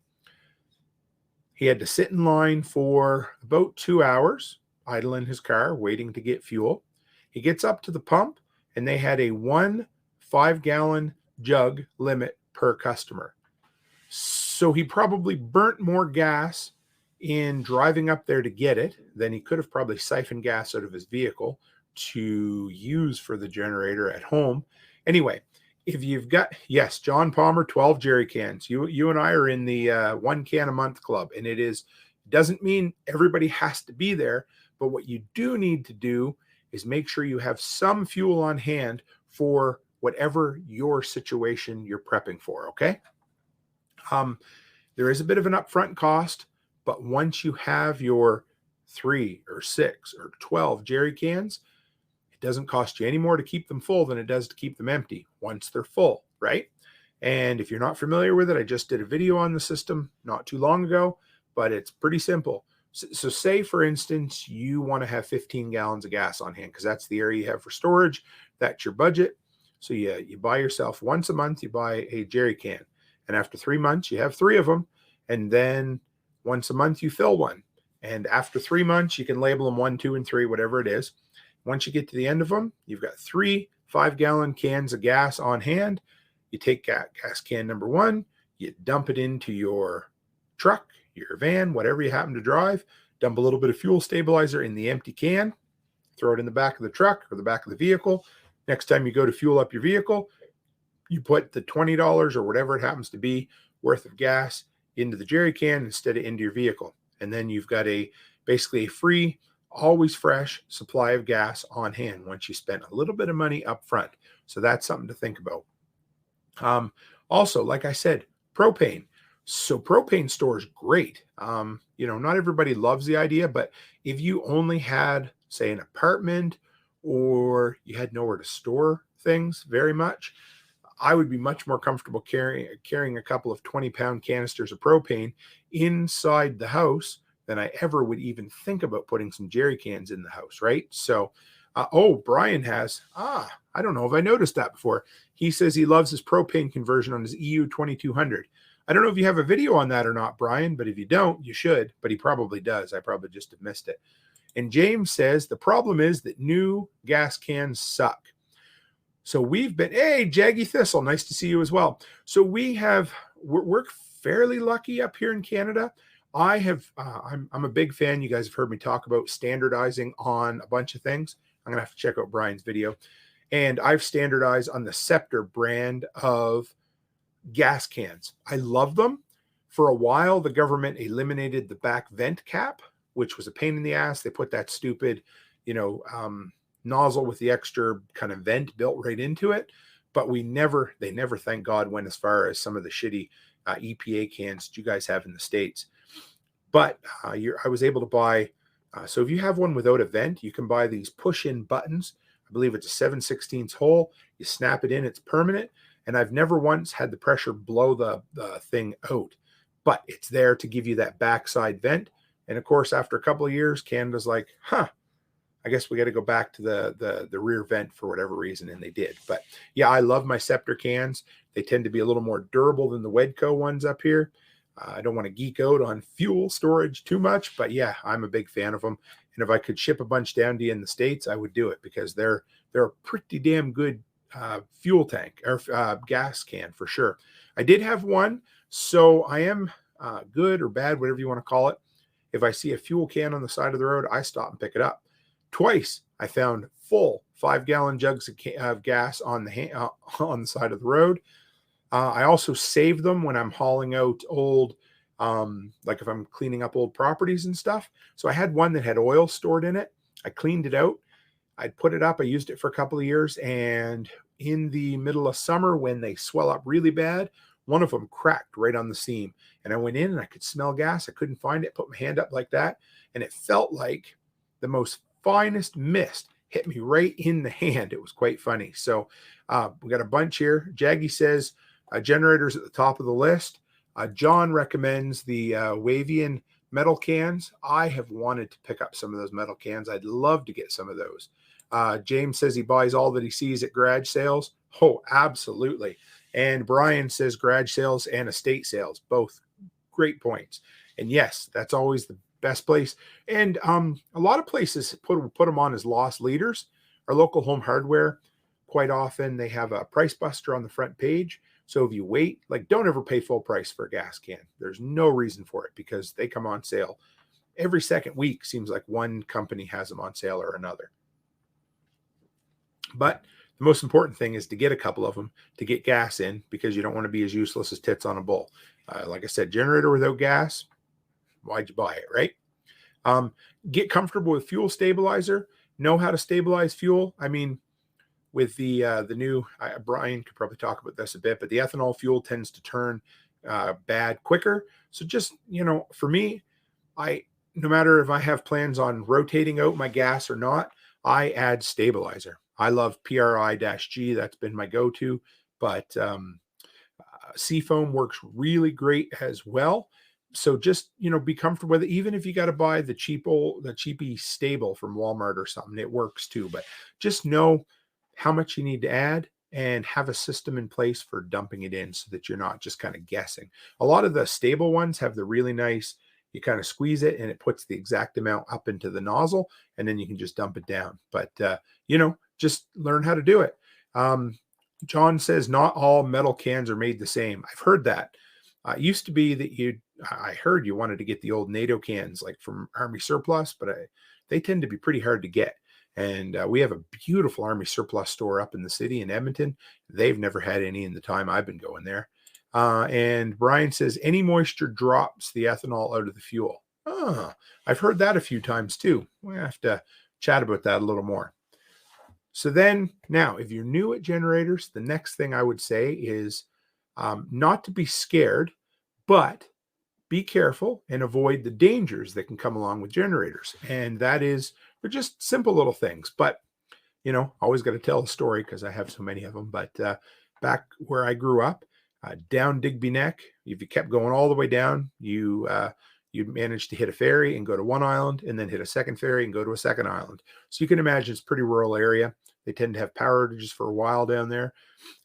He had to sit in line for about 2 hours, idle in his car, waiting to get fuel. He gets up to the pump, and they had a 1 5-gallon jug limit per customer. So he probably burnt more gas in driving up there to get it than he could have probably siphoned gas out of his vehicle to use for the generator at home. Anyway, if you've got, yes, John Palmer, 12 jerry cans. You and I are in the 1 can a month club, and doesn't mean everybody has to be there, but what you do need to do is make sure you have some fuel on hand for whatever your situation you're prepping for, okay? There is a bit of an upfront cost, but once you have your 3 or 6 or 12 jerry cans, it doesn't cost you any more to keep them full than it does to keep them empty once they're full, right? And if you're not familiar with it, I just did a video on the system not too long ago, but it's pretty simple. So say, for instance, you want to have 15 gallons of gas on hand because that's the area you have for storage. That's your budget. So you buy yourself once a month, you buy a jerry can. And after 3 months, you have 3 of them. And then once a month, you fill one. And after 3 months, you can label them 1, 2, and 3, whatever it is. Once you get to the end of them, you've got 3 5-gallon cans of gas on hand. You take gas can number 1, you dump it into your truck, your van, whatever you happen to drive, dump a little bit of fuel stabilizer in the empty can, throw it in the back of the truck or the back of the vehicle. Next time you go to fuel up your vehicle, you put the $20 or whatever it happens to be worth of gas into the jerry can instead of into your vehicle. And then you've got basically a free, always fresh supply of gas on hand once you spent a little bit of money up front. So that's something to think about. Also, like I said, propane. So propane store is great. Not everybody loves the idea, but if you only had, say, an apartment or you had nowhere to store things very much, I would be much more comfortable carrying a couple of 20-pound canisters of propane inside the house than I ever would even think about putting some jerry cans in the house, right? So, Brian has, I don't know if I noticed that before. He says he loves his propane conversion on his EU 2200. I don't know if you have a video on that or not, Brian, but if you don't, you should, but he probably does. I probably just have missed it. And James says, the problem is that new gas cans suck. So hey, Jaggy Thistle, nice to see you as well. So we're fairly lucky up here in Canada. I'm a big fan. You guys have heard me talk about standardizing on a bunch of things. I'm going to have to check out Brian's video. And I've standardized on the Scepter brand of gas cans. I love them. For a while, the government eliminated the back vent cap, which was a pain in the ass. They put that stupid, nozzle with the extra kind of vent built right into it. But they never, thank God, went as far as some of the shitty EPA cans that you guys have in the States. But I was able to buy, so if you have one without a vent, you can buy these push-in buttons. I believe it's a 7/16 hole. You snap it in, it's permanent. And I've never once had the pressure blow the thing out. But it's there to give you that backside vent. And of course, after a couple of years, Canada's like, I guess we got to go back to the rear vent for whatever reason, and they did. But yeah, I love my Scepter cans. They tend to be a little more durable than the Wedco ones up here. I don't want to geek out on fuel storage too much, but yeah, I'm a big fan of them. And if I could ship a bunch down to you in the States, I would do it because they're a pretty damn good fuel tank or gas can for sure. I did have one, so I am good or bad, whatever you want to call it. If I see a fuel can on the side of the road, I stop and pick it up. Twice I found full 5-gallon jugs of gas on the side of the road. I also save them when I'm hauling out old, like if I'm cleaning up old properties and stuff. So I had one that had oil stored in it. I cleaned it out. I'd put it up. I used it for a couple of years. And in the middle of summer, when they swell up really bad, one of them cracked right on the seam. And I went in and I could smell gas. I couldn't find it. Put my hand up like that. And it felt like the most finest mist hit me right in the hand. It was quite funny. So we got a bunch here. Jaggy says generators at the top of the list. John recommends the Wavian metal cans. I have wanted to pick up some of those metal cans. I'd love to get some of those. James says he buys all that he sees at garage sales. Oh, absolutely. And Brian says garage sales and estate sales, both great points. And yes, that's always the best place. And a lot of places put them on as loss leaders. Our local Home Hardware, quite often they have a price buster on the front page. So if you wait, don't ever pay full price for a gas can. There's no reason for it because they come on sale every second week. Seems like one company has them on sale or another. But the most important thing is to get a couple of them to get gas in because you don't want to be as useless as tits on a bull. Like I said, generator without gas, why'd you buy it, right? Get comfortable with fuel stabilizer. Know how to stabilize fuel. I mean, with the new, Brian could probably talk about this a bit, but the ethanol fuel tends to turn bad quicker. So just, for me, no matter if I have plans on rotating out my gas or not, I add stabilizer. I love PRI-G. That's been my go-to, but Seafoam works really great as well. So just, be comfortable with it. Even if you got to buy the cheapy stable from Walmart or something, it works too. But just know how much you need to add and have a system in place for dumping it in so that you're not just kind of guessing. A lot of the stable ones have the really nice, you kind of squeeze it and it puts the exact amount up into the nozzle and then you can just dump it down. But, just learn how to do it. John says not all metal cans are made the same. I've heard that. It used to be that I heard you wanted to get the old NATO cans like from Army Surplus, but they tend to be pretty hard to get. And we have a beautiful Army Surplus store up in the city in Edmonton. They've never had any in the time I've been going there. And Brian says, any moisture drops the ethanol out of the fuel. Oh, I've heard that a few times too. We have to chat about that a little more. So then now, if you're new at generators, the next thing I would say is not to be scared, but be careful and avoid the dangers that can come along with generators. And that is, they're just simple little things, but always got to tell a story because I have so many of them. But back where I grew up, down Digby Neck, if you kept going all the way down, you'd manage to hit a ferry and go to one island, and then hit a second ferry and go to a second island. So you can imagine it's a pretty rural area. They tend to have power outages for a while down there,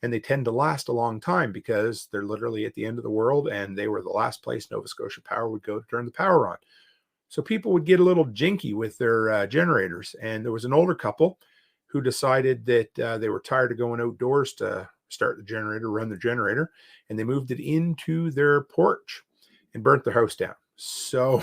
and they tend to last a long time because they're literally at the end of the world, and they were the last place Nova Scotia Power would go to turn the power on. So people would get a little jinky with their generators, and there was an older couple who decided that they were tired of going outdoors to start the generator, run the generator, and they moved it into their porch and burnt their house down. So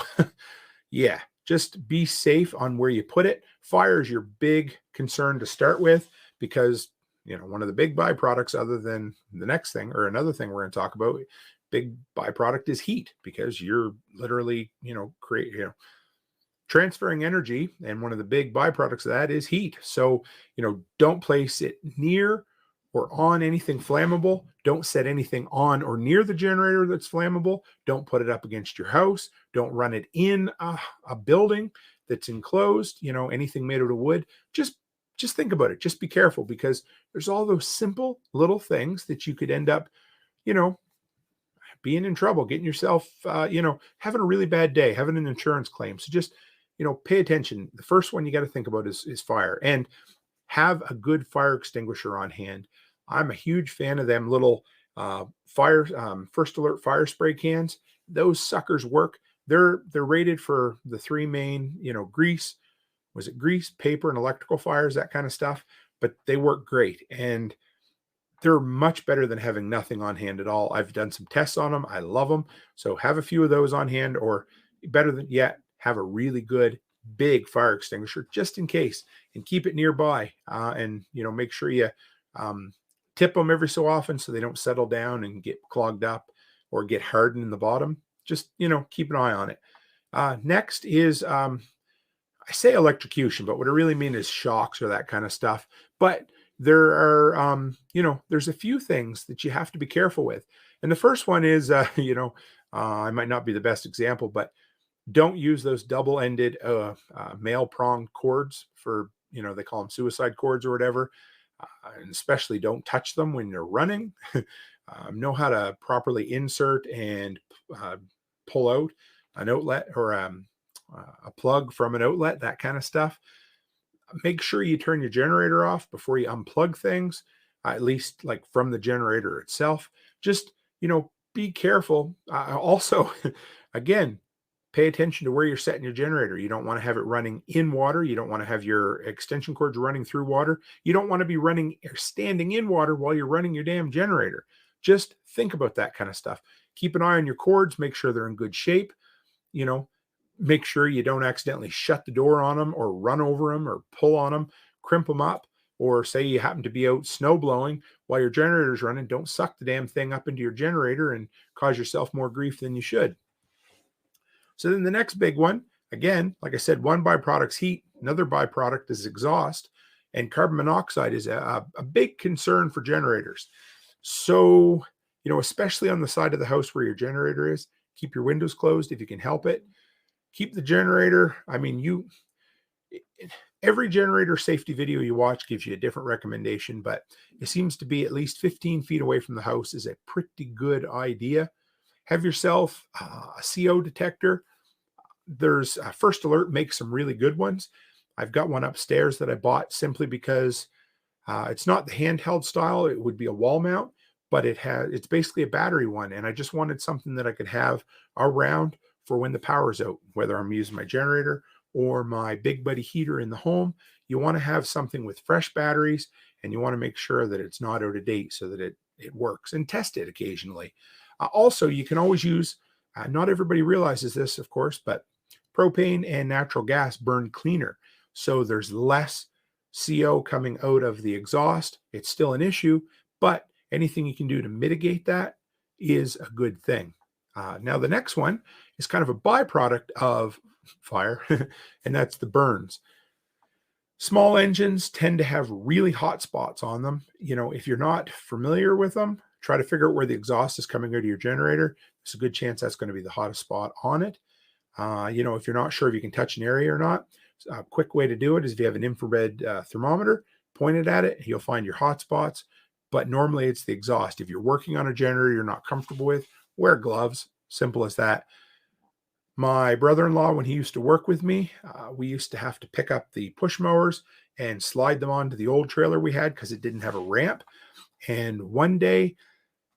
yeah, just be safe on where you put it. Fire is your big concern to start with, because one of the big byproducts, other than the next thing or another thing we're going to talk about, big byproduct is heat, because you're literally transferring energy, and one of the big byproducts of that is heat. So don't place it near or on anything flammable. Don't set anything on or near the generator that's flammable. Don't put it up against your house. Don't run it in a building that's enclosed, anything made out of wood. Just think about it. Just be careful, because there's all those simple little things that you could end up, being in trouble, getting yourself, having a really bad day, having an insurance claim. So just, pay attention. The first one you got to think about is fire, and have a good fire extinguisher on hand. I'm a huge fan of them little First Alert fire spray cans. Those suckers work. They're rated for the three main, grease, paper, and electrical fires, that kind of stuff. But they work great, and they're much better than having nothing on hand at all. I've done some tests on them. I love them. So have a few of those on hand, or better than yet, have a really good big fire extinguisher just in case, and keep it nearby. And make sure you tip them every so often so they don't settle down and get clogged up or get hardened in the bottom. Just keep an eye on it. Next is I say electrocution, but what I really mean is shocks or that kind of stuff. But there are there's a few things that you have to be careful with. And the first one is I might not be the best example, but don't use those double-ended male pronged cords for, they call them suicide cords or whatever. And especially don't touch them when you're running. Know how to properly insert and pull out an outlet or a plug from an outlet, that kind of stuff. Make sure you turn your generator off before you unplug things, at least like from the generator itself. Just, be careful. Also, again, pay attention to where you're setting your generator. You don't want to have it running in water. You don't want to have your extension cords running through water. You don't want to be running or standing in water while you're running your damn generator. Just think about that kind of stuff. Keep an eye on your cords. Make sure they're in good shape. Make sure you don't accidentally shut the door on them or run over them or pull on them, crimp them up, or say you happen to be out snow blowing while your generator's running. Don't suck the damn thing up into your generator and cause yourself more grief than you should. So then the next big one, again, like I said, one byproduct's heat, another byproduct is exhaust, and carbon monoxide is a big concern for generators. So, especially on the side of the house where your generator is, keep your windows closed if you can help it. Keep the generator. Every generator safety video you watch gives you a different recommendation, but it seems to be at least 15 feet away from the house is a pretty good idea. Have yourself a CO detector. There's First Alert makes some really good ones. I've got one upstairs that I bought simply because it's not the handheld style. It would be a wall mount, but it's basically a battery one. And I just wanted something that I could have around for when the power's out, whether I'm using my generator or my Big Buddy heater in the home. You want to have something with fresh batteries, and you want to make sure that it's not out of date so that it works, and test it occasionally. Also, you can always use Not everybody realizes this, of course, but propane and natural gas burn cleaner. So there's less CO coming out of the exhaust. It's still an issue, but anything you can do to mitigate that is a good thing. Now, the next one is kind of a byproduct of fire, and that's the burns. Small engines tend to have really hot spots on them. If you're not familiar with them, try to figure out where the exhaust is coming out of your generator. There's a good chance that's going to be the hottest spot on it. If you're not sure if you can touch an area or not, a quick way to do it is if you have an infrared thermometer, point it at it, you'll find your hot spots. But normally it's the exhaust. If you're working on a generator you're not comfortable with, wear gloves. Simple as that. My brother-in-law, when he used to work with me, we used to have to pick up the push mowers and slide them onto the old trailer we had because it didn't have a ramp. And one day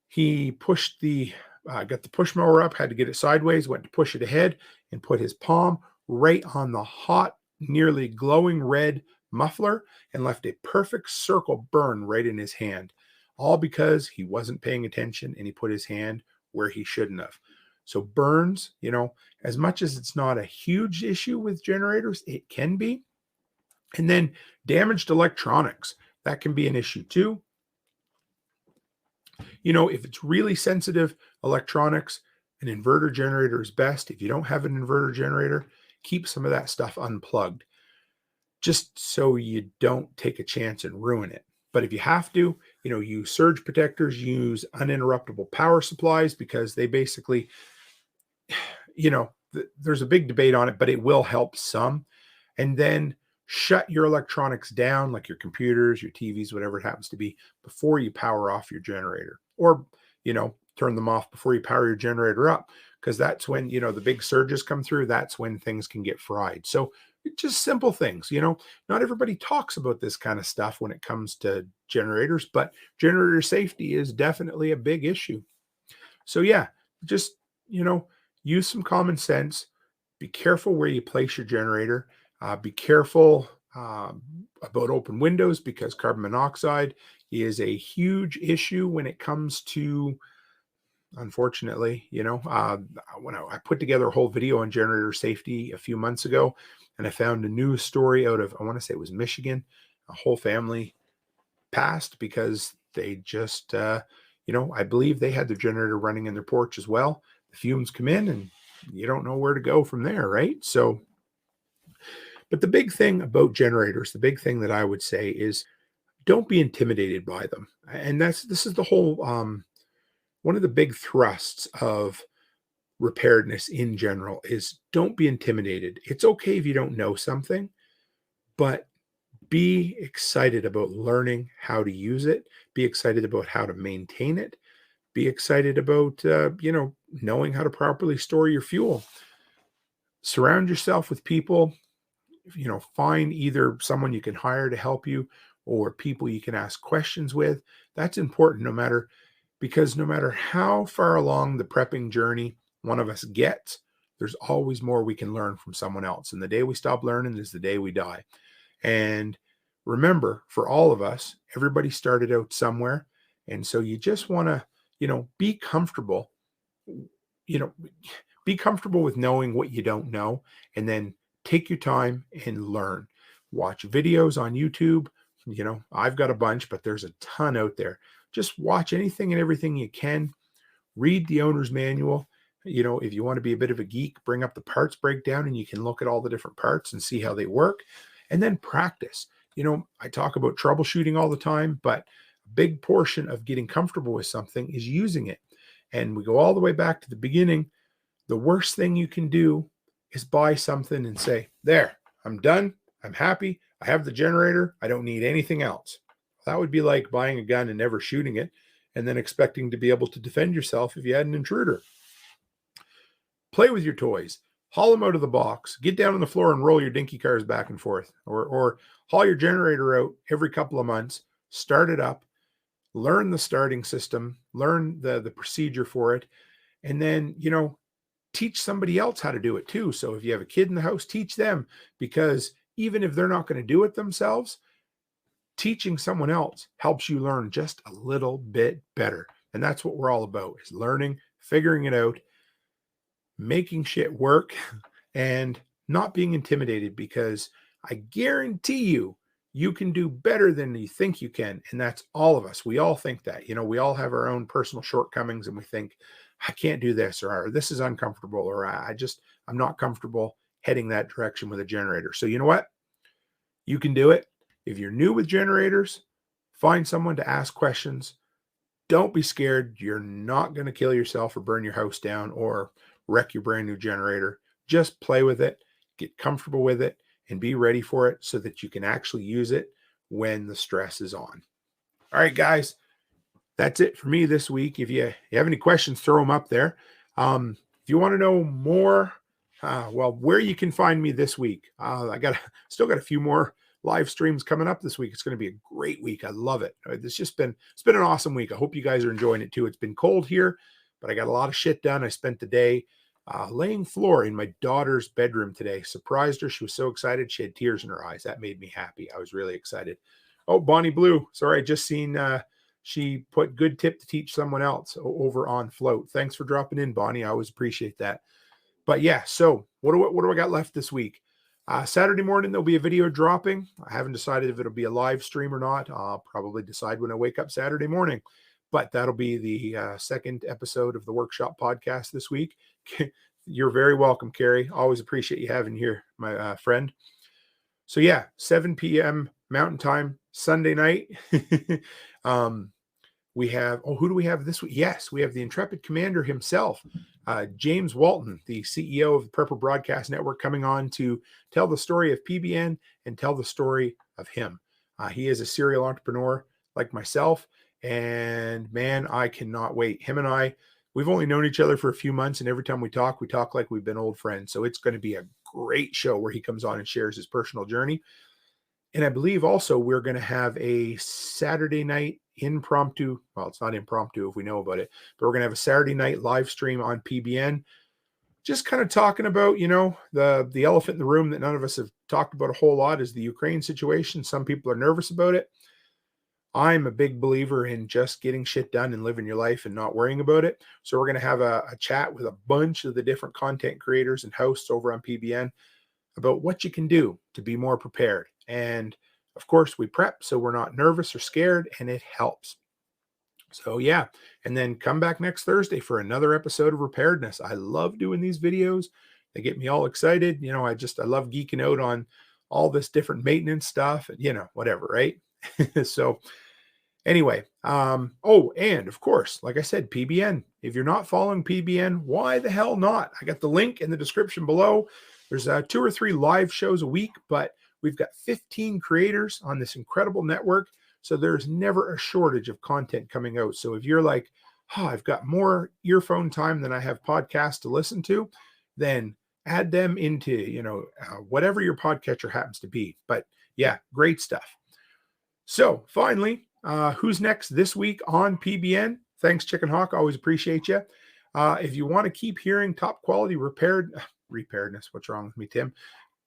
he pushed got the push mower up, had to get it sideways, went to push it ahead and put his palm right on the hot, nearly glowing red muffler and left a perfect circle burn right in his hand, all because he wasn't paying attention and he put his hand where he shouldn't have. So burns, as much as it's not a huge issue with generators, it can be. And then damaged electronics, that can be an issue too. If it's really sensitive electronics, an inverter generator is best. If you don't have an inverter generator, keep some of that stuff unplugged, just so you don't take a chance and ruin it. But if you have to, use surge protectors, use uninterruptible power supplies, because they basically, there's a big debate on it, but it will help some. And then shut your electronics down, like your computers, your TVs, whatever it happens to be, before you power off your generator, or, turn them off before you power your generator up, because that's when, the big surges come through. That's when things can get fried. So just simple things, not everybody talks about this kind of stuff when it comes to generators, but generator safety is definitely a big issue. So yeah, just, use some common sense. Be careful where you place your generator. Be careful about open windows, because carbon monoxide is a huge issue when it comes to, unfortunately, when I put together a whole video on generator safety a few months ago, and I found a news story out of, I want to say it was Michigan. A whole family passed because they just, I believe they had their generator running in their porch as well. The fumes come in and you don't know where to go from there, right? So, but the big thing about generators, the big thing that I would say is, don't be intimidated by them. And this is the whole, one of the big thrusts of Repairedness in general is, don't be intimidated. It's okay if you don't know something, but be excited about learning how to use it. Be excited about how to maintain it. Be excited about, knowing how to properly store your fuel. Surround yourself with people, find either someone you can hire to help you or people you can ask questions with. That's important, because no matter how far along the prepping journey one of us gets, there's always more we can learn from someone else. And the day we stop learning is the day we die. And remember, for all of us, everybody started out somewhere. And so you just want to, be comfortable, be comfortable with knowing what you don't know, and then take your time and learn. Watch videos on YouTube. I've got a bunch, but there's a ton out there. Just watch anything and everything you can. Read the owner's manual. If you want to be a bit of a geek, bring up the parts breakdown and you can look at all the different parts and see how they work, and then practice. I talk about troubleshooting all the time, but a big portion of getting comfortable with something is using it. And we go all the way back to the beginning. The worst thing you can do is buy something and say, there, I'm done. I'm happy. I have the generator. I don't need anything else. That would be like buying a gun and never shooting it, and then expecting to be able to defend yourself if you had an intruder. Play with your toys. Haul them out of the box. Get down on the floor and roll your dinky cars back and forth. Or haul your generator out every couple of months. Start it up. Learn the starting system. Learn the procedure for it. And then, teach somebody else how to do it too. So if you have a kid in the house, teach them, because even if they're not going to do it themselves, teaching someone else helps you learn just a little bit better. And that's what we're all about, is learning, figuring it out. making shit work and not being intimidated, because I guarantee you can do better than you think you can. And that's all of us. We all think that, we all have our own personal shortcomings, and we think, I can't do this, or this is uncomfortable, or I'm not comfortable heading that direction with a generator. So you know what? You can do it. If you're new with generators, find someone to ask questions. Don't be scared. You're not going to kill yourself or burn your house down or wreck your brand new generator. Just play with it, get comfortable with it, and be ready for it so that you can actually use it when the stress is on. All right, guys, that's it for me this week. If you have any questions, throw them up there. If you want to know more, where you can find me this week, still got a few more live streams coming up this week. It's going to be a great week. I love it. It's been an awesome week. I hope you guys are enjoying it too. It's been cold here, but I got a lot of shit done. I spent the day laying floor in my daughter's bedroom today. Surprised her. She was so excited. She had tears in her eyes. That made me happy. I was really excited. Oh, Bonnie Blue. Sorry, I just seen she put good tip to teach someone else over on Float. Thanks for dropping in, Bonnie. I always appreciate that. But yeah, so what do I got left this week? Saturday morning, there'll be a video dropping. I haven't decided if it'll be a live stream or not. I'll probably decide when I wake up Saturday morning. But that'll be the second episode of the Workshop podcast this week. You're very welcome, Carrie. Always appreciate you having here, my friend. So yeah, 7 p.m. Mountain Time, Sunday night. We have, who do we have this week? Yes, we have the Intrepid Commander himself, James Walton, the CEO of the Prepper Broadcast Network, coming on to tell the story of PBN and tell the story of him. He is a serial entrepreneur like myself, and man, I cannot wait. Him and I, we've only known each other for a few months, and every time we talk like we've been old friends. So it's going to be a great show where he comes on and shares his personal journey. And I believe also we're going to have a Saturday night impromptu. Well, it's not impromptu if we know about it, but we're going to have a Saturday night live stream on PBN. Just kind of talking about, the elephant in the room that none of us have talked about a whole lot is the Ukraine situation. Some people are nervous about it. I'm a big believer in just getting shit done and living your life and not worrying about it. So we're going to have a chat with a bunch of the different content creators and hosts over on PBN about what you can do to be more prepared. And of course, we prep so we're not nervous or scared, and it helps. So yeah, and then come back next Thursday for another episode of Repairedness. I love doing these videos. They get me all excited. I love geeking out on all this different maintenance stuff, whatever, right? So anyway, and of course, like I said, PBN. If you're not following PBN, why the hell not? I got the link in the description below. There's 2 or 3 live shows a week, but we've got 15 creators on this incredible network. So there's never a shortage of content coming out. So if you're like, I've got more earphone time than I have podcasts to listen to, then add them into, whatever your podcatcher happens to be. But yeah, great stuff. So finally, who's next this week on PBN? Thanks, Chicken Hawk. Always appreciate you. If you want to keep hearing top quality Repairedness. What's wrong with me, Tim?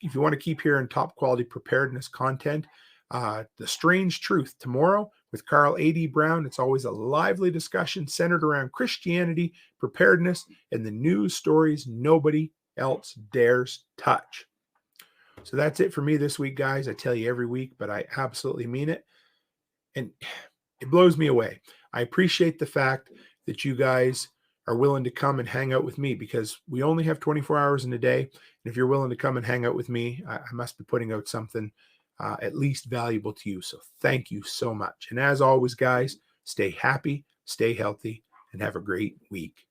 If you want to keep hearing top quality preparedness content, The Strange Truth tomorrow with Carl A.D. Brown. It's always a lively discussion centered around Christianity, preparedness, and the news stories nobody else dares touch. So that's it for me this week, guys. I tell you every week, but I absolutely mean it. And it blows me away. I appreciate the fact that you guys are willing to come and hang out with me, because we only have 24 hours in a day. And if you're willing to come and hang out with me, I must be putting out something at least valuable to you. So thank you so much. And as always, guys, stay happy, stay healthy, and have a great week.